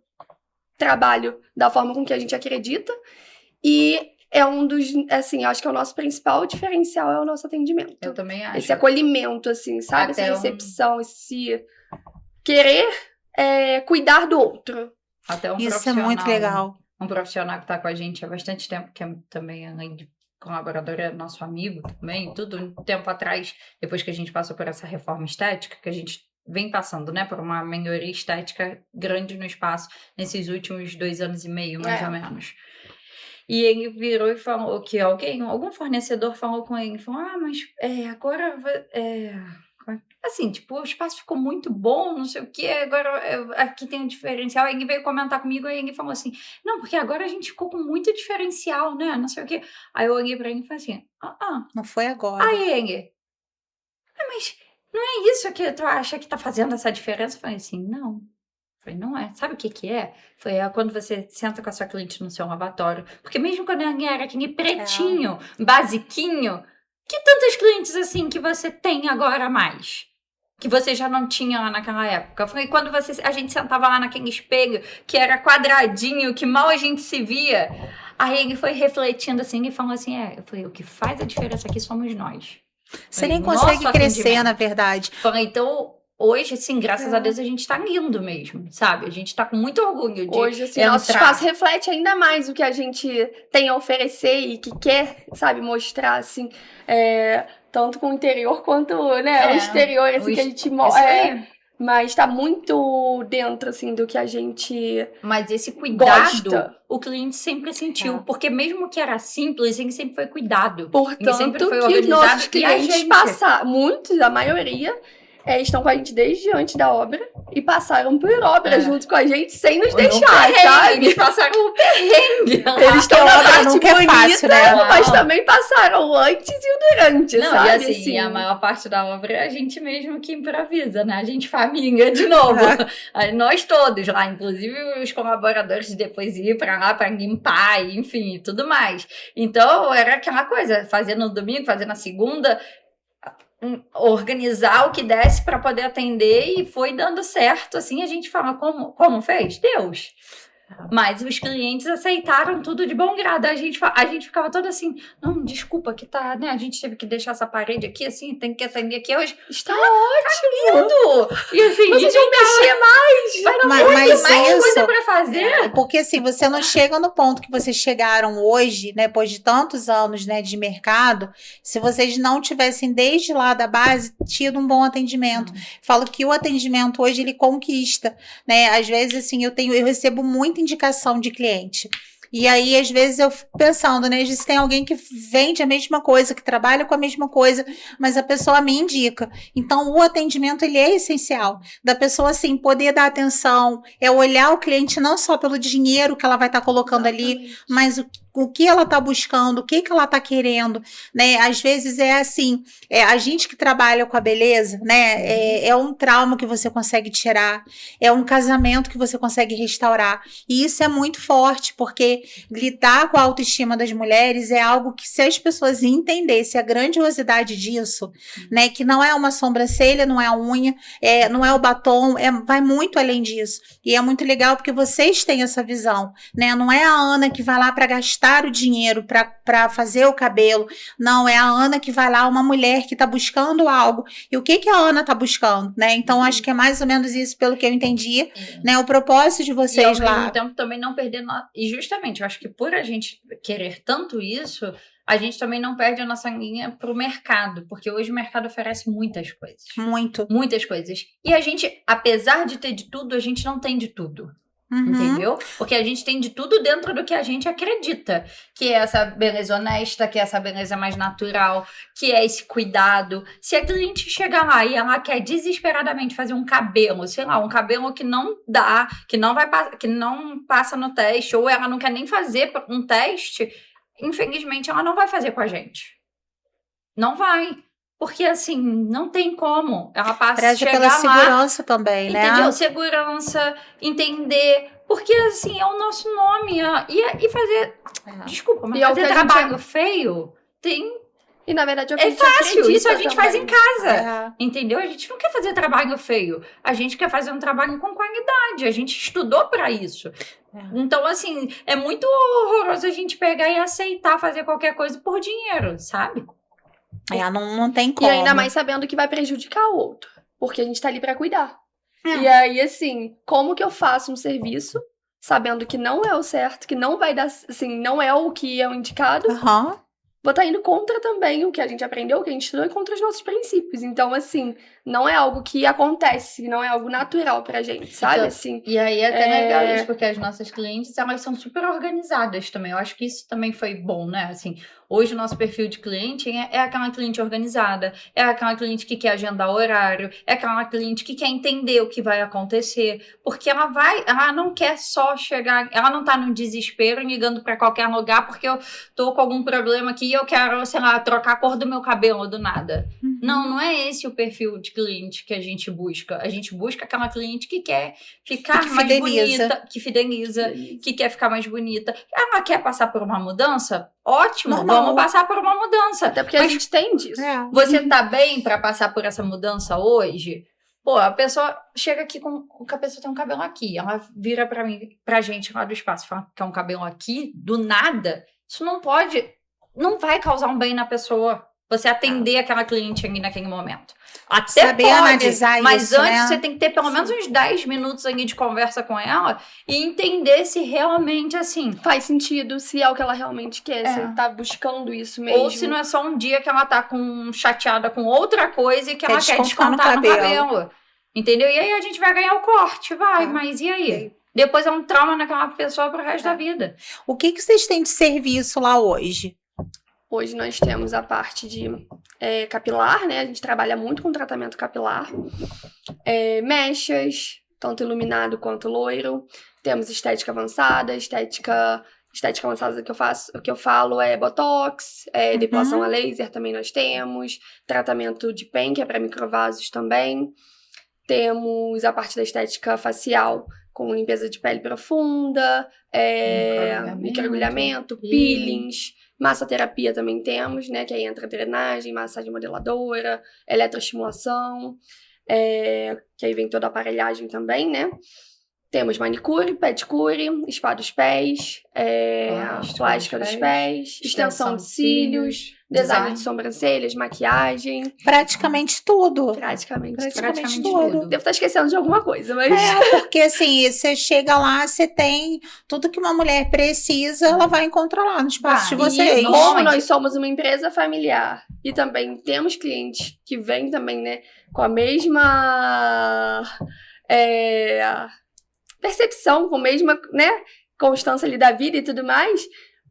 trabalho da forma com que a gente acredita. E é um dos, assim, acho que é o nosso principal diferencial, é o nosso atendimento. Eu também acho. Esse acolhimento, assim, sabe? Essa recepção, esse querer cuidar do outro. Até isso é muito legal. Um profissional que tá com a gente há bastante tempo, que também, além de colaborador, é nosso amigo também, tudo um tempo atrás, depois que a gente passou por essa reforma estética, que a gente vem passando, né, por uma melhoria estética grande no espaço nesses últimos 2 anos e meio, mais ou menos. E ele virou e falou que algum fornecedor falou com ele, falou, mas agora... assim, tipo, o espaço ficou muito bom, não sei o que, agora aqui tem um diferencial. Aí ele veio comentar comigo, aí ele falou assim, não, porque agora a gente ficou com muito diferencial, né, não sei o que. Aí eu olhei pra ele e falei assim, não foi agora. Aí ele, mas não é isso que tu acha que tá fazendo essa diferença? Eu falei assim, não. Eu falei, não é. Sabe o que é? Foi quando você senta com a sua cliente no seu lavatório. Porque mesmo quando ele era aquele pretinho, basiquinho, que tantos clientes assim que você tem agora a mais? Que você já não tinha lá naquela época. Foi quando a gente sentava lá naquele espelho, que era quadradinho, que mal a gente se via. Aí ele foi refletindo assim e falou assim, eu falei, o que faz a diferença aqui somos nós. Você nem consegue crescer, na verdade. Falei, então... Hoje, assim, graças a Deus, a gente tá lindo mesmo, sabe? A gente tá com muito orgulho de hoje, assim, nosso espaço reflete ainda mais o que a gente tem a oferecer e que quer, sabe, mostrar, assim, tanto com o interior quanto, né, o exterior, assim, que a gente mas tá muito dentro, assim, do que a gente Mas esse cuidado, gosta. o cliente sempre sentiu. Porque mesmo que era simples, ele sempre foi cuidado. Ele Portanto, sempre foi que os organizado. nossos E a clientes gente... passaram, muitos, a maioria, estão com a gente desde antes da obra e passaram por obra junto com a gente sem nos deixar, perrengue, sabe? Eles passaram o perrengue. Eles estão na obra parte nunca é bonita, fácil, né? mas Não. também passaram o antes e o durante, Não, sabe? e assim, a maior parte da obra é a gente mesmo que improvisa, né? A gente família de novo. Aí nós todos lá, inclusive os colaboradores depois ir pra lá pra limpar, enfim, e tudo mais. Então, era aquela coisa, fazer no domingo, fazer na segunda, organizar o que desse para poder atender e foi dando certo, assim, a gente fala, como fez? Deus. Mas os clientes aceitaram tudo de bom grado. A gente ficava todo assim, não, desculpa que tá, né? A gente teve que deixar essa parede aqui, assim, tem que atender aqui hoje. Está ótimo! Tudo! E assim, Vocês vão mexer mais! vai Mas mais isso- coisa pra fazer. Porque assim, você não chega no ponto que vocês chegaram hoje, né, depois de tantos anos, né, de mercado, se vocês não tivessem desde lá da base tido um bom atendimento. Falo que o atendimento hoje ele conquista, né? Às vezes assim, eu recebo muita indicação de cliente. E aí, às vezes, eu fico pensando, né? Às vezes tem alguém que vende a mesma coisa, que trabalha com a mesma coisa, mas a pessoa me indica. Então, o atendimento, ele é essencial. Da pessoa, assim, poder dar atenção, olhar o cliente não só pelo dinheiro que ela vai estar colocando ali, mas o que ela está buscando, o que ela está querendo, né? Às vezes é assim, a gente que trabalha com a beleza, né? É um trauma que você consegue tirar, é um casamento que você consegue restaurar. E isso é muito forte, porque lidar com a autoestima das mulheres é algo que, se as pessoas entendessem a grandiosidade disso, né? Que não é uma sobrancelha, não é a unha, não é o batom, vai muito além disso. E é muito legal porque vocês têm essa visão, né? Não é a Ana que vai lá para gastar o dinheiro para fazer o cabelo. Não, é a Ana que vai lá, uma mulher que está buscando algo. E o que a Ana está buscando, né? Então, acho que é mais ou menos isso, pelo que eu entendi, né? O propósito de vocês e ao lá. mesmo tempo também não perder... E justamente, eu acho que por a gente querer tanto isso, a gente também não perde a nossa linha pro mercado, porque hoje o mercado oferece muitas coisas. Muito. Muitas coisas. E a gente, apesar de ter de tudo, a gente não tem de tudo. Uhum. Entendeu? Porque a gente tem de tudo dentro do que a gente acredita. Que é essa beleza honesta, que é essa beleza mais natural, que é esse cuidado. Se a cliente chegar lá e ela quer desesperadamente fazer um cabelo, sei lá, um cabelo que não dá, que não passa no teste, ou ela não quer nem fazer um teste, infelizmente ela não vai fazer com a gente. Não vai. Porque, assim, não tem como. Ela passa a chegar pela lá, segurança também, né? entendeu? Segurança, entender. Porque, assim, é o nosso nome. E fazer... Desculpa, mas E é o fazer que a gente trabalho feio E, na verdade, é o que a é gente fácil. acredita Isso a gente faz em também. casa. Entendeu? A gente não quer fazer trabalho feio. A gente quer fazer um trabalho com qualidade. A gente estudou pra isso. Então, assim, é muito horroroso a gente pegar e aceitar fazer qualquer coisa por dinheiro, sabe? Não tem E como. ainda mais sabendo que vai prejudicar o outro. Porque a gente tá ali pra cuidar. É. E aí, assim, como que eu faço um serviço sabendo que não é o certo, que não vai dar, assim, não é o que é o indicado, Aham. vou estar indo contra também o que a gente aprendeu, o que a gente estudou e contra os nossos princípios. Então, assim, não é algo que acontece, não é algo natural pra gente, sabe? Então, Assim, E aí é até legal isso, porque as nossas clientes, elas são super organizadas também. Eu acho que isso também foi bom, né? Assim, hoje o nosso perfil de cliente é aquela cliente organizada, é aquela cliente que quer agendar horário, é aquela cliente que quer entender o que vai acontecer, porque ela não quer só chegar, ela não tá no desespero ligando pra qualquer lugar porque eu tô com algum problema aqui e eu quero, sei lá, trocar a cor do meu cabelo do nada. Não é esse o perfil de cliente que a gente busca. A gente busca aquela cliente que quer ficar Que mais fideliza. bonita, que fideliza, que quer ficar mais bonita. Ela quer passar por uma mudança? Ótimo, Normal. vamos passar por uma mudança. até porque a Mas gente tem disso. você tá bem pra passar por essa mudança hoje? Pô, a pessoa chega aqui a pessoa tem um cabelo aqui, ela vira pra gente lá do espaço, fala que é um cabelo aqui, do nada. Isso não vai causar um bem na pessoa. Você atender aquela cliente ali naquele momento. Até Saber pode, analisar mas isso, antes né? você tem que ter pelo menos uns 10 minutos ali de conversa com ela e entender se realmente, assim... Faz sentido, se é o que ela realmente quer, se tá buscando isso mesmo. Ou se não é só um dia que ela tá chateada com outra coisa e que ela quer descontar no descontar no cabelo. cabelo. Entendeu? E aí a gente vai ganhar o corte, mas e aí? Depois é um trauma naquela pessoa pro resto da vida. O que vocês têm de serviço lá hoje? Hoje nós temos a parte de capilar, né? A gente trabalha muito com tratamento capilar. Mechas, tanto iluminado quanto loiro. Temos estética avançada, estética avançada que eu falo é botox, depilação a laser também nós temos, tratamento de PEN, que é para microvasos também. Temos a parte da estética facial, com limpeza de pele profunda, microagulhamento, peelings, massoterapia também temos, né? Que aí entra drenagem, massagem modeladora, eletroestimulação, que aí vem toda a aparelhagem também, né? Temos manicure, pedicure, spa dos pés, plástica dos pés, extensão de cílios, design de sobrancelhas, maquiagem. Praticamente tudo. Praticamente tudo. Devo estar esquecendo de alguma coisa, mas... Porque assim, você chega lá, você tem tudo que uma mulher precisa, ela vai encontrar lá no espaço de vocês. E como nós somos uma empresa familiar e também temos clientes que vêm também, né, com a mesma... percepção, com a mesma, né, constância ali da vida e tudo mais,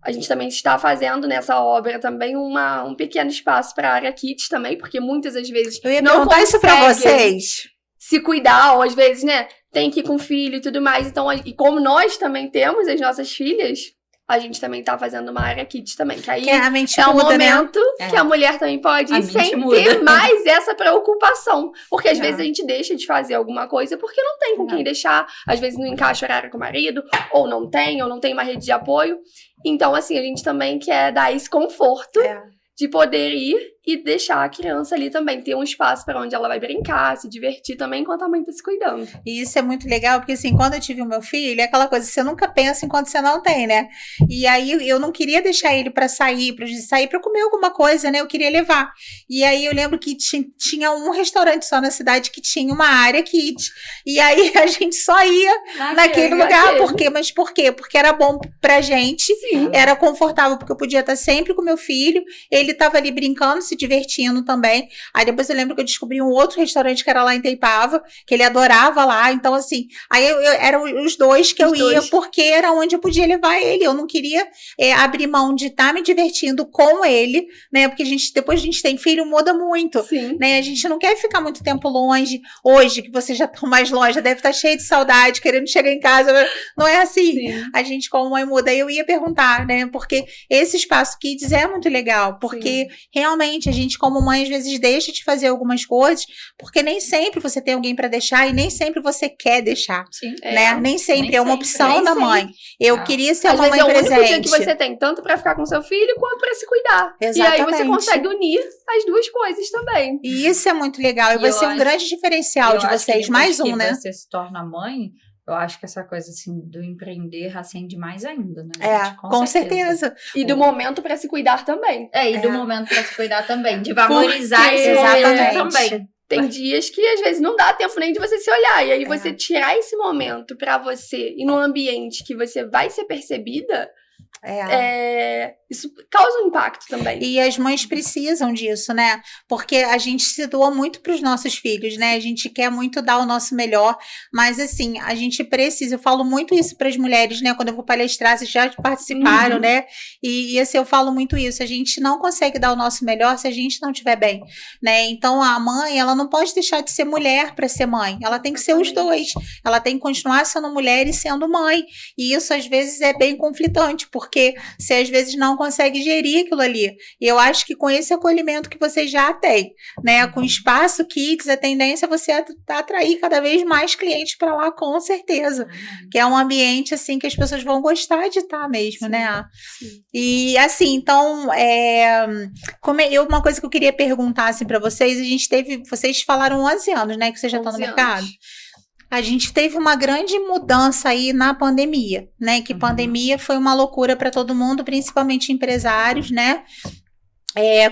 a gente também está fazendo nessa obra também um pequeno espaço para a área kids também, porque muitas das vezes eu ia não perguntar isso para vocês. Se cuidar, ou às vezes, né, tem que ir com filho e tudo mais. Então, e como nós também temos as nossas filhas, a gente também tá fazendo uma área kids também, que aí a mente é um muda, momento, né? que a mulher também pode ir sem ter mais essa preocupação. Porque às vezes a gente deixa de fazer alguma coisa porque não tem com quem deixar, às vezes não encaixa horário com o marido, ou não tem uma rede de apoio. Então, assim, a gente também quer dar esse conforto de poder ir e deixar a criança ali também, ter um espaço para onde ela vai brincar, se divertir também, enquanto a mãe tá se cuidando. E isso é muito legal, porque assim, quando eu tive o meu filho, é aquela coisa, você nunca pensa enquanto você não tem, né? E aí, eu não queria deixar ele para sair para comer alguma coisa, né? Eu queria levar. E aí, eu lembro que tinha um restaurante só na cidade que tinha uma área kids. E aí, a gente só ia naquele lugar. Mas por quê? Porque era bom pra gente, era confortável, porque eu podia estar sempre com meu filho, ele tava ali brincando, se divertindo também. Aí depois eu lembro que eu descobri um outro restaurante que era lá em Itaipava, que ele adorava lá. Então, assim, aí eram os dois que eu ia, porque era onde eu podia levar ele. Eu não queria abrir mão de estar me divertindo com ele, né? Porque depois a gente tem filho, muda muito. Né? A gente não quer ficar muito tempo longe. Hoje, que vocês já estão mais longe, já deve estar cheio de saudade, querendo chegar em casa. Não é assim. A gente, como mãe, muda. Aí eu ia perguntar, né? Porque esse espaço kids é muito legal, porque realmente a gente, como mãe, às vezes deixa de fazer algumas coisas, porque nem sempre você tem alguém para deixar e nem sempre você quer deixar, né? Nem sempre é uma opção da mãe. Eu queria ser uma mãe presente. É o único dia que você tem, tanto para ficar com seu filho, quanto para se cuidar. Exatamente. E aí você consegue unir as duas coisas também. E isso é muito legal, e vai ser um grande diferencial de vocês, mais um, né? Você se torna mãe, eu acho que essa coisa, assim, do empreender acende mais ainda, né? Com certeza. E do momento para se cuidar também. Do momento para se cuidar também. De valorizar esse momento também. Tem dias que, às vezes, não dá tempo nem de você se olhar. E aí, você tirar esse momento pra você e num ambiente que você vai ser percebida... isso causa um impacto também. E as mães precisam disso, né? Porque a gente se doa muito para os nossos filhos, né? A gente quer muito dar o nosso melhor, mas assim, a gente precisa, eu falo muito isso para as mulheres, né? Quando eu vou palestrar, vocês já participaram, né? E assim, eu falo muito isso, a gente não consegue dar o nosso melhor se a gente não estiver bem, né? Então a mãe, ela não pode deixar de ser mulher para ser mãe, ela tem que ser os dois, ela tem que continuar sendo mulher e sendo mãe, e isso às vezes é bem conflitante, porque você às vezes não consegue gerir aquilo ali. E eu acho que com esse acolhimento que vocês já têm, né? Com o espaço kids, a tendência é você atrair cada vez mais clientes para lá, com certeza. Que é um ambiente, assim, que as pessoas vão gostar de estar mesmo, né? E, assim, então, uma coisa que eu queria perguntar, assim, para vocês, vocês falaram 11 anos, né? Que vocês já estão no mercado. A gente teve uma grande mudança aí na pandemia, né? Que pandemia foi uma loucura para todo mundo, principalmente empresários, né?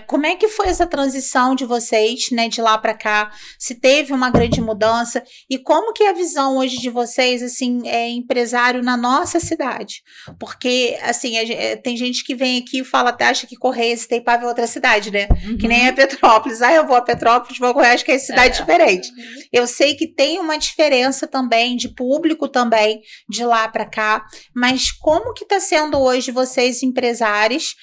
Como é que foi essa transição de vocês, né, de lá para cá? Se teve uma grande mudança e como que é a visão hoje de vocês, assim, empresário na nossa cidade? Porque, assim, tem gente que vem aqui e fala, até acha que Correios tem para ver outra cidade, né? Que nem a Petrópolis. Eu vou a Petrópolis, vou a Correios, que é cidade diferente. Eu sei que tem uma diferença também de público também de lá para cá, mas como que está sendo hoje vocês empresários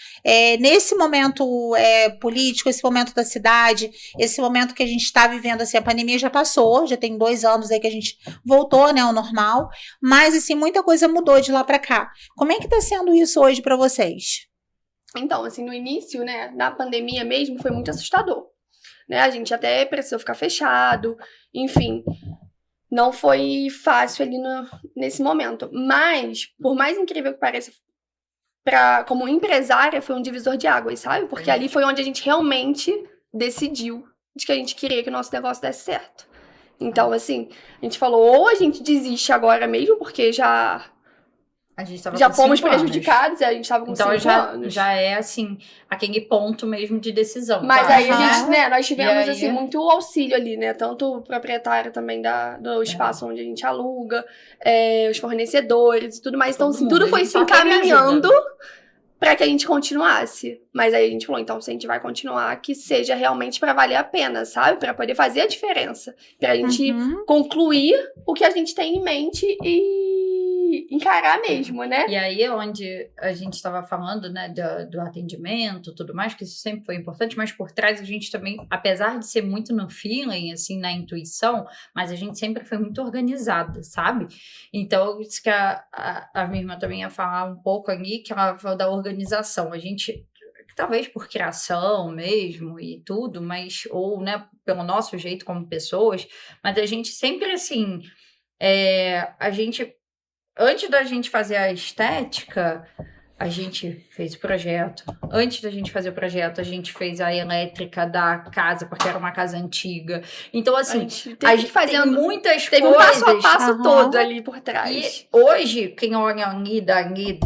nesse momento político, esse momento da cidade, esse momento que a gente está vivendo, assim, a pandemia já passou, já tem 2 anos aí que a gente voltou, né, ao normal, mas, assim, muita coisa mudou de lá para cá. Como é que está sendo isso hoje para vocês? Então, assim, no início, né, na pandemia mesmo, foi muito assustador, né, a gente até precisou ficar fechado, enfim, não foi fácil ali nesse momento, mas, por mais incrível que pareça, como empresária, foi um divisor de águas, sabe? Porque ali foi onde a gente realmente decidiu de que a gente queria que o nosso negócio desse certo. Então, assim, a gente falou, ou a gente desiste agora mesmo, porque já fomos prejudicados, a gente estava com 5 anos. Já é, assim, aquele ponto mesmo de decisão. Mas aí a gente, né, nós tivemos, assim, muito auxílio ali, né, tanto o proprietário também do espaço onde a gente aluga, os fornecedores e tudo mais. Então, assim, tudo foi se encaminhando para que a gente continuasse. Mas aí a gente falou, então, se a gente vai continuar, que seja realmente para valer a pena, sabe? Para poder fazer a diferença. Pra gente concluir o que a gente tem em mente e encarar mesmo, né? E aí é onde a gente estava falando, né, do atendimento, tudo mais, que isso sempre foi importante, mas por trás a gente também, apesar de ser muito no feeling, assim, na intuição, mas a gente sempre foi muito organizada, sabe? Então, isso que a minha irmã também ia falar um pouco ali, que ela falou da organização. A gente, talvez por criação mesmo e tudo, mas, ou, né, pelo nosso jeito como pessoas, mas a gente sempre, assim, antes da gente fazer a estética, a gente fez o projeto. Antes da gente fazer o projeto, a gente fez a elétrica da casa, porque era uma casa antiga. Então, assim, a gente tem muitas coisas. Teve um passo a passo todo ali por trás. E hoje, quem olha ali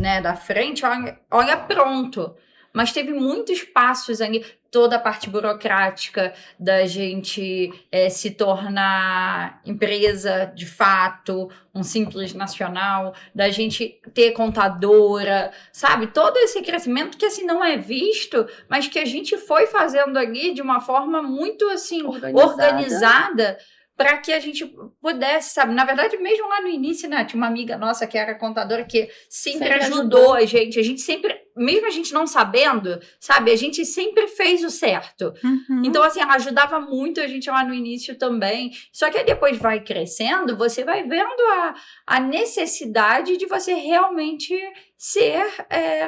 né, da frente, olha pronto. Mas teve muitos passos ali, toda a parte burocrática da gente se tornar empresa de fato, um simples nacional, da gente ter contadora, sabe? Todo esse crescimento que, assim, não é visto, mas que a gente foi fazendo ali de uma forma muito, assim, organizada para que a gente pudesse, sabe? Na verdade, mesmo lá no início, né? Tinha uma amiga nossa que era contadora que sempre ajudou a gente. A gente sempre, mesmo a gente não sabendo, sabe? A gente sempre fez o certo. Então, assim, ela ajudava muito a gente lá no início também. Só que aí depois vai crescendo, você vai vendo a necessidade de você realmente ser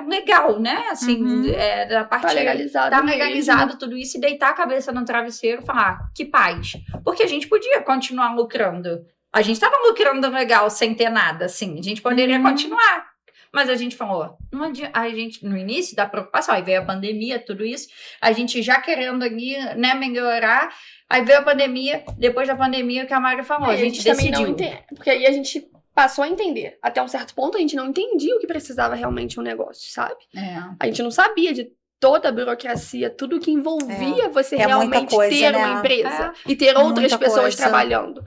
legal, né? Assim, da parte tá legalizado tudo isso e deitar a cabeça no travesseiro e falar, que paz. Porque a gente podia continuar lucrando. A gente tava lucrando legal sem ter nada, assim. A gente poderia continuar. Mas a gente falou, não adianta, a gente, no início da preocupação, aí veio a pandemia, tudo isso, a gente já querendo ali, né, melhorar, aí veio a pandemia, depois da pandemia, o que a Mari falou, a gente decidiu. Porque aí a gente passou a entender. Até um certo ponto, a gente não entendia o que precisava realmente um negócio, sabe? A gente não sabia de toda a burocracia, tudo que envolvia você realmente ter uma empresa e ter outras pessoas trabalhando.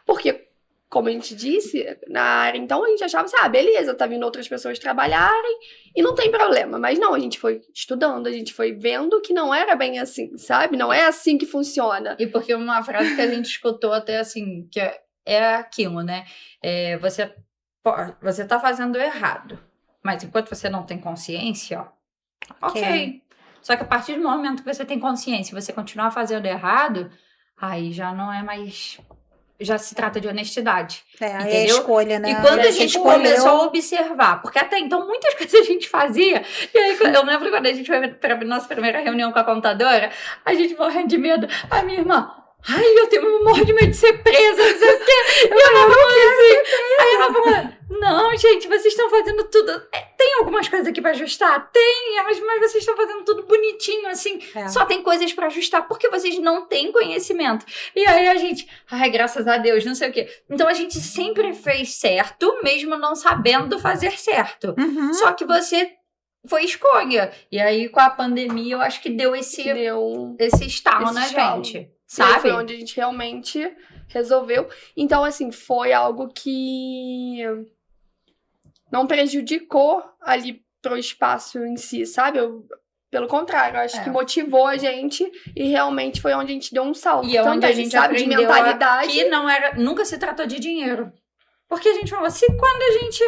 Porque, como a gente disse, na área, então, a gente achava assim, beleza, tá vindo outras pessoas trabalharem e não tem problema. Mas não, a gente foi estudando, a gente foi vendo que não era bem assim, sabe? Não é assim que funciona. E porque uma frase que a gente escutou até assim, que é aquilo, né? Você tá fazendo errado, mas enquanto você não tem consciência, ok. Só que a partir do momento que você tem consciência e você continuar fazendo errado, aí já não é mais... Já se trata de honestidade. Entendeu? É a escolha, né? E quando a gente começou a observar, porque até então muitas coisas a gente fazia, e aí eu lembro quando a gente foi para a nossa primeira reunião com a contadora, a gente morrendo de medo, a minha irmã, eu morro de medo de ser presa, não sei o quê. E ela falou assim, aí ela falou, não, gente, vocês estão fazendo tudo, tem algumas coisas aqui para ajustar? Tem, mas vocês estão fazendo tudo bonitinho, assim, só tem coisas para ajustar, porque vocês não têm conhecimento. E aí a gente, graças a Deus, não sei o quê. Então a gente sempre fez certo, mesmo não sabendo fazer certo. Só que você foi escolha. E aí, com a pandemia, eu acho que deu esse estalo na gente, E aí sabe? foi onde a gente realmente resolveu. Então, assim, foi algo que não prejudicou ali pro espaço em si, sabe? Pelo contrário, eu acho que motivou a gente e realmente foi onde a gente deu um salto. E é onde também, a gente sabe? De aprendeu mentalidade. que nunca se tratou de dinheiro. Porque a gente falou assim, quando a gente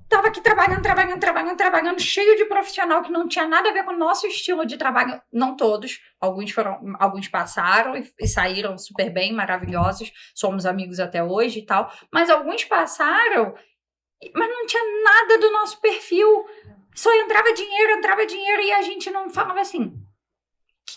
tava aqui trabalhando, cheio de profissional que não tinha nada a ver com o nosso estilo de trabalho, não todos, alguns passaram e saíram super bem, maravilhosos, somos amigos até hoje e tal, mas alguns passaram, mas não tinha nada do nosso perfil, só entrava dinheiro e a gente não falava assim, o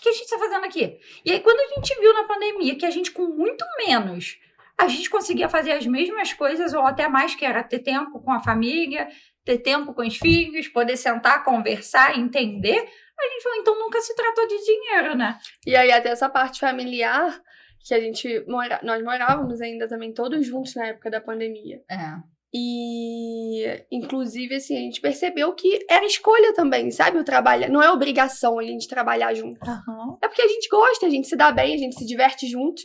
que a gente tá fazendo aqui? E aí quando a gente viu na pandemia que a gente com muito menos a gente conseguia fazer as mesmas coisas ou até mais, que era ter tempo com a família, ter tempo com os filhos, poder sentar, conversar, entender. A gente falou, então nunca se tratou de dinheiro, né? E aí até essa parte familiar, que nós morávamos ainda também todos juntos na época da pandemia. E, inclusive, assim, a gente percebeu que era escolha também, sabe? O trabalho, não é obrigação a gente trabalhar junto. É porque a gente gosta, a gente se dá bem, a gente se diverte juntos.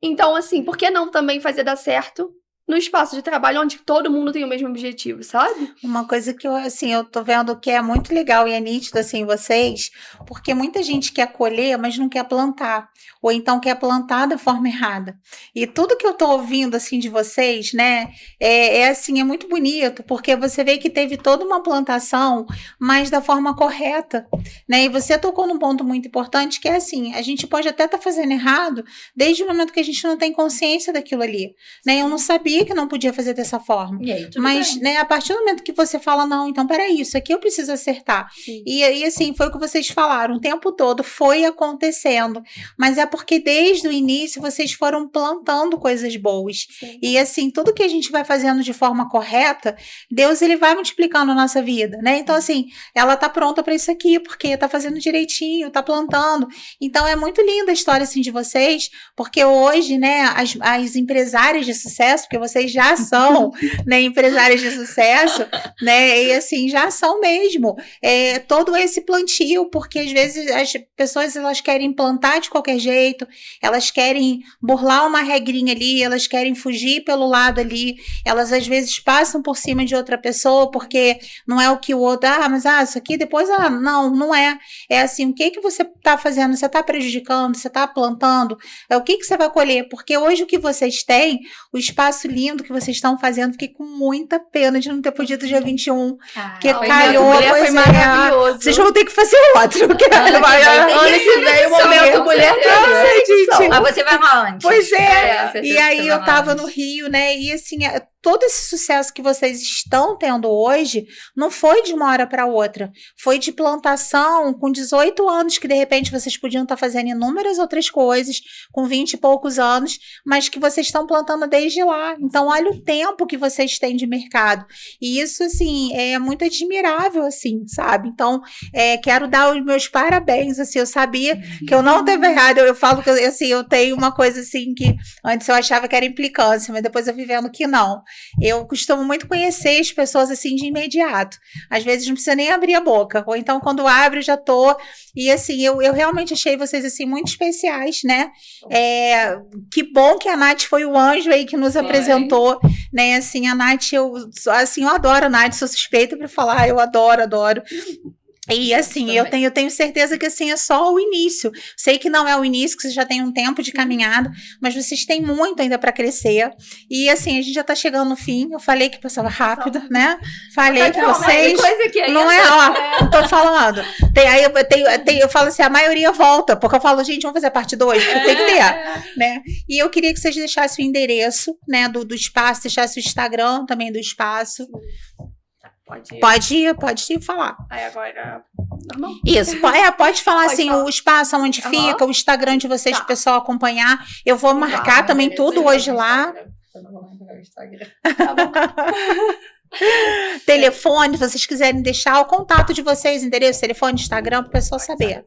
Então, assim, por que não também fazer dar certo no espaço de trabalho onde todo mundo tem o mesmo objetivo, sabe? Uma coisa que eu tô vendo que é muito legal e é nítido, assim, em vocês, porque muita gente quer colher, mas não quer plantar, ou então quer plantar da forma errada. E tudo que eu tô ouvindo, assim, de vocês, né, assim, é muito bonito, porque você vê que teve toda uma plantação, mas da forma correta, né, e você tocou num ponto muito importante, que é assim, a gente pode até estar fazendo errado, desde o momento que a gente não tem consciência daquilo ali, né, eu não sabia que não podia fazer dessa forma. E aí, Mas, né, a partir do momento que você fala, não, então peraí, isso aqui eu preciso acertar. E aí, assim, foi o que vocês falaram, o tempo todo foi acontecendo. Mas é porque desde o início vocês foram plantando coisas boas. Sim. E assim, tudo que a gente vai fazendo de forma correta, Deus, ele vai multiplicando a nossa vida, né? Então, assim, ela tá pronta para isso aqui, porque tá fazendo direitinho, tá plantando. Então, é muito linda a história, assim, de vocês, porque hoje, né, as empresárias de sucesso, porque vocês já são, né, empresárias de sucesso, né, e assim, já são mesmo, todo esse plantio, porque às vezes as pessoas, elas querem plantar de qualquer jeito, elas querem burlar uma regrinha ali, elas querem fugir pelo lado ali, elas às vezes passam por cima de outra pessoa, porque não é o que o outro, mas isso aqui depois, não é assim, o que você tá fazendo, você tá prejudicando, você tá plantando, o que você vai colher, porque hoje o que vocês têm, o espaço lindo que vocês estão fazendo, fiquei com muita pena de não ter podido dia 21, porque calhou, foi maravilhoso. Vocês vão ter que fazer outro. Ano que vem o momento mulher gente. Mas você vai lá antes. Pois é. E E aí eu tava no Rio, né, e assim, todo esse sucesso que vocês estão tendo hoje não foi de uma hora para outra, foi de plantação com 18 anos, que de repente vocês podiam estar fazendo inúmeras outras coisas, com 20 e poucos anos, mas que vocês estão plantando desde lá. Então, olha o tempo que vocês têm de mercado. E isso, assim, é muito admirável, assim, sabe? Então, quero dar os meus parabéns, assim, eu sabia que eu não estava errada, eu falo que, assim, eu tenho uma coisa, assim, que antes eu achava que era implicância, mas depois eu vi vendo que não. Eu costumo muito conhecer as pessoas assim de imediato. Às vezes não precisa nem abrir a boca. Ou então, quando abre, já tô. E assim, eu realmente achei vocês assim muito especiais, né? Que bom que a Nath foi o anjo aí que nos apresentou, né? Assim, a Nath, eu adoro a Nath, sou suspeita para falar, eu adoro. E assim, eu tenho certeza que assim é só o início. Sei que não é o início, que vocês já têm um tempo de caminhada, mas vocês têm muito ainda para crescer. E assim, a gente já tá chegando no fim. Eu falei que passava rápido, né? Falei que vocês. Não não tô falando. Eu falo assim, a maioria volta, porque eu falo, gente, vamos fazer a parte 2, porque tem que ter, né? E eu queria que vocês deixassem o endereço, né, do espaço, deixassem o Instagram também do espaço. Pode falar. Aí agora, normal? Isso, pode falar assim, falar. O espaço onde fica, o Instagram de vocês, para o pessoal acompanhar. Eu vou marcar também tudo hoje lá. Eu não vou lembrar o Instagram. Tá bom. Telefone, se vocês quiserem deixar o contato de vocês, endereço, telefone, Instagram, para o pessoal saber,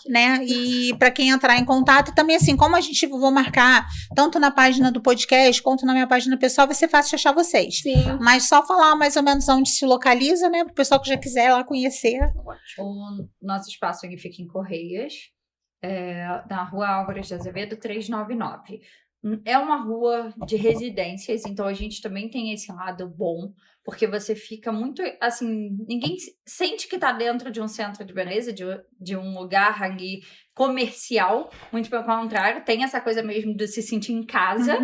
né? E para quem entrar em contato, também assim, como a gente vou marcar tanto na página do podcast quanto na minha página pessoal, vai ser fácil de achar vocês. Sim. Mas só falar mais ou menos onde se localiza, né? Para o pessoal que já quiser ir lá conhecer. O nosso espaço aqui fica em Correias, na Rua Álvares de Azevedo, 399. É uma rua de residências, então a gente também tem esse lado bom, porque você fica muito, assim, ninguém sente que tá dentro de um centro de beleza, de um lugar ali comercial, muito pelo contrário, tem essa coisa mesmo de se sentir em casa,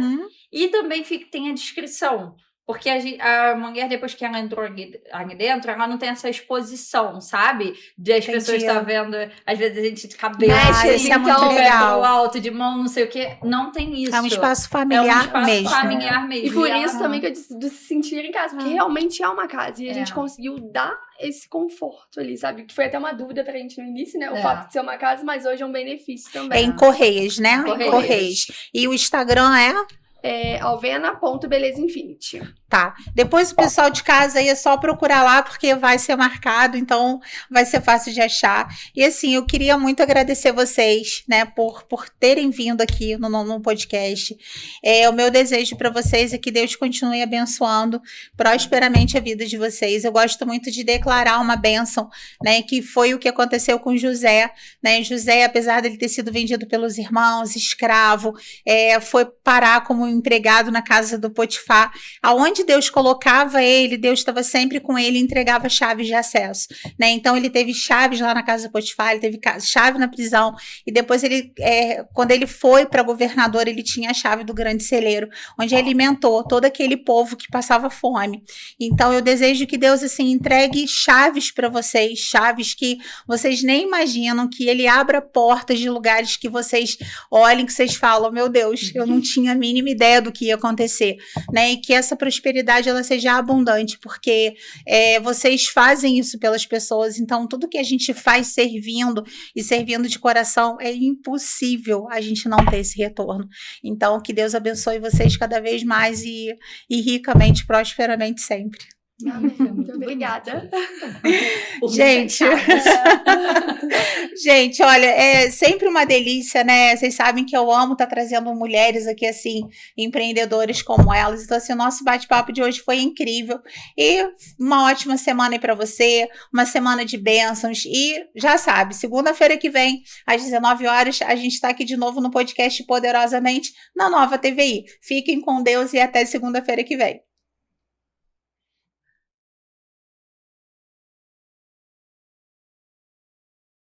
e também tem a descrição. Porque a mulher, depois que ela entrou ali dentro, ela não tem essa exposição, sabe? De as pessoas estar vendo, às vezes, a gente de cabelo, Isso é muito legal. alto, de mão, não sei o quê. Não tem isso. É um espaço familiar mesmo. Familiar mesmo. E por isso também que eu disse de se sentir em casa, porque realmente é uma casa. E a gente conseguiu dar esse conforto ali, sabe? Que foi até uma dúvida pra gente no início, né? O fato de ser uma casa, mas hoje é um benefício também. É em Correias, né? Correias. E o Instagram é? Alvena.belezainfinity. Tá. Depois o pessoal de casa aí é só procurar lá, porque vai ser marcado, então vai ser fácil de achar. E assim, eu queria muito agradecer vocês, né, por terem vindo aqui no podcast. O meu desejo para vocês é que Deus continue abençoando prosperamente a vida de vocês. Eu gosto muito de declarar uma bênção, né, que foi o que aconteceu com José, né? José, apesar dele ter sido vendido pelos irmãos, escravo, foi parar como empregado na casa do Potifar, aonde Deus colocava ele, Deus estava sempre com ele e entregava chaves de acesso, né? Então ele teve chaves lá na casa do Potifar, ele teve chave na prisão, e depois quando ele foi para governador, ele tinha a chave do grande celeiro, onde alimentou todo aquele povo que passava fome. Então eu desejo que Deus assim entregue chaves para vocês, chaves que vocês nem imaginam, que ele abra portas de lugares que vocês olhem, que vocês falam, meu Deus, eu não tinha a mínima ideia do que ia acontecer, né? E que essa prosperidade ela seja abundante, porque vocês fazem isso pelas pessoas, então tudo que a gente faz servindo de coração, é impossível a gente não ter esse retorno. Então que Deus abençoe vocês cada vez mais e ricamente, prosperamente sempre. Muito obrigada. Gente, olha, é sempre uma delícia, né? Vocês sabem que eu amo estar trazendo mulheres aqui, assim, empreendedoras como elas. Então, assim, o nosso bate-papo de hoje foi incrível. E uma ótima semana aí para você, uma semana de bênçãos. E já sabe, segunda-feira que vem, às 19 horas, a gente está aqui de novo no podcast Poderosamente, na Nova TVI. Fiquem com Deus e até segunda-feira que vem.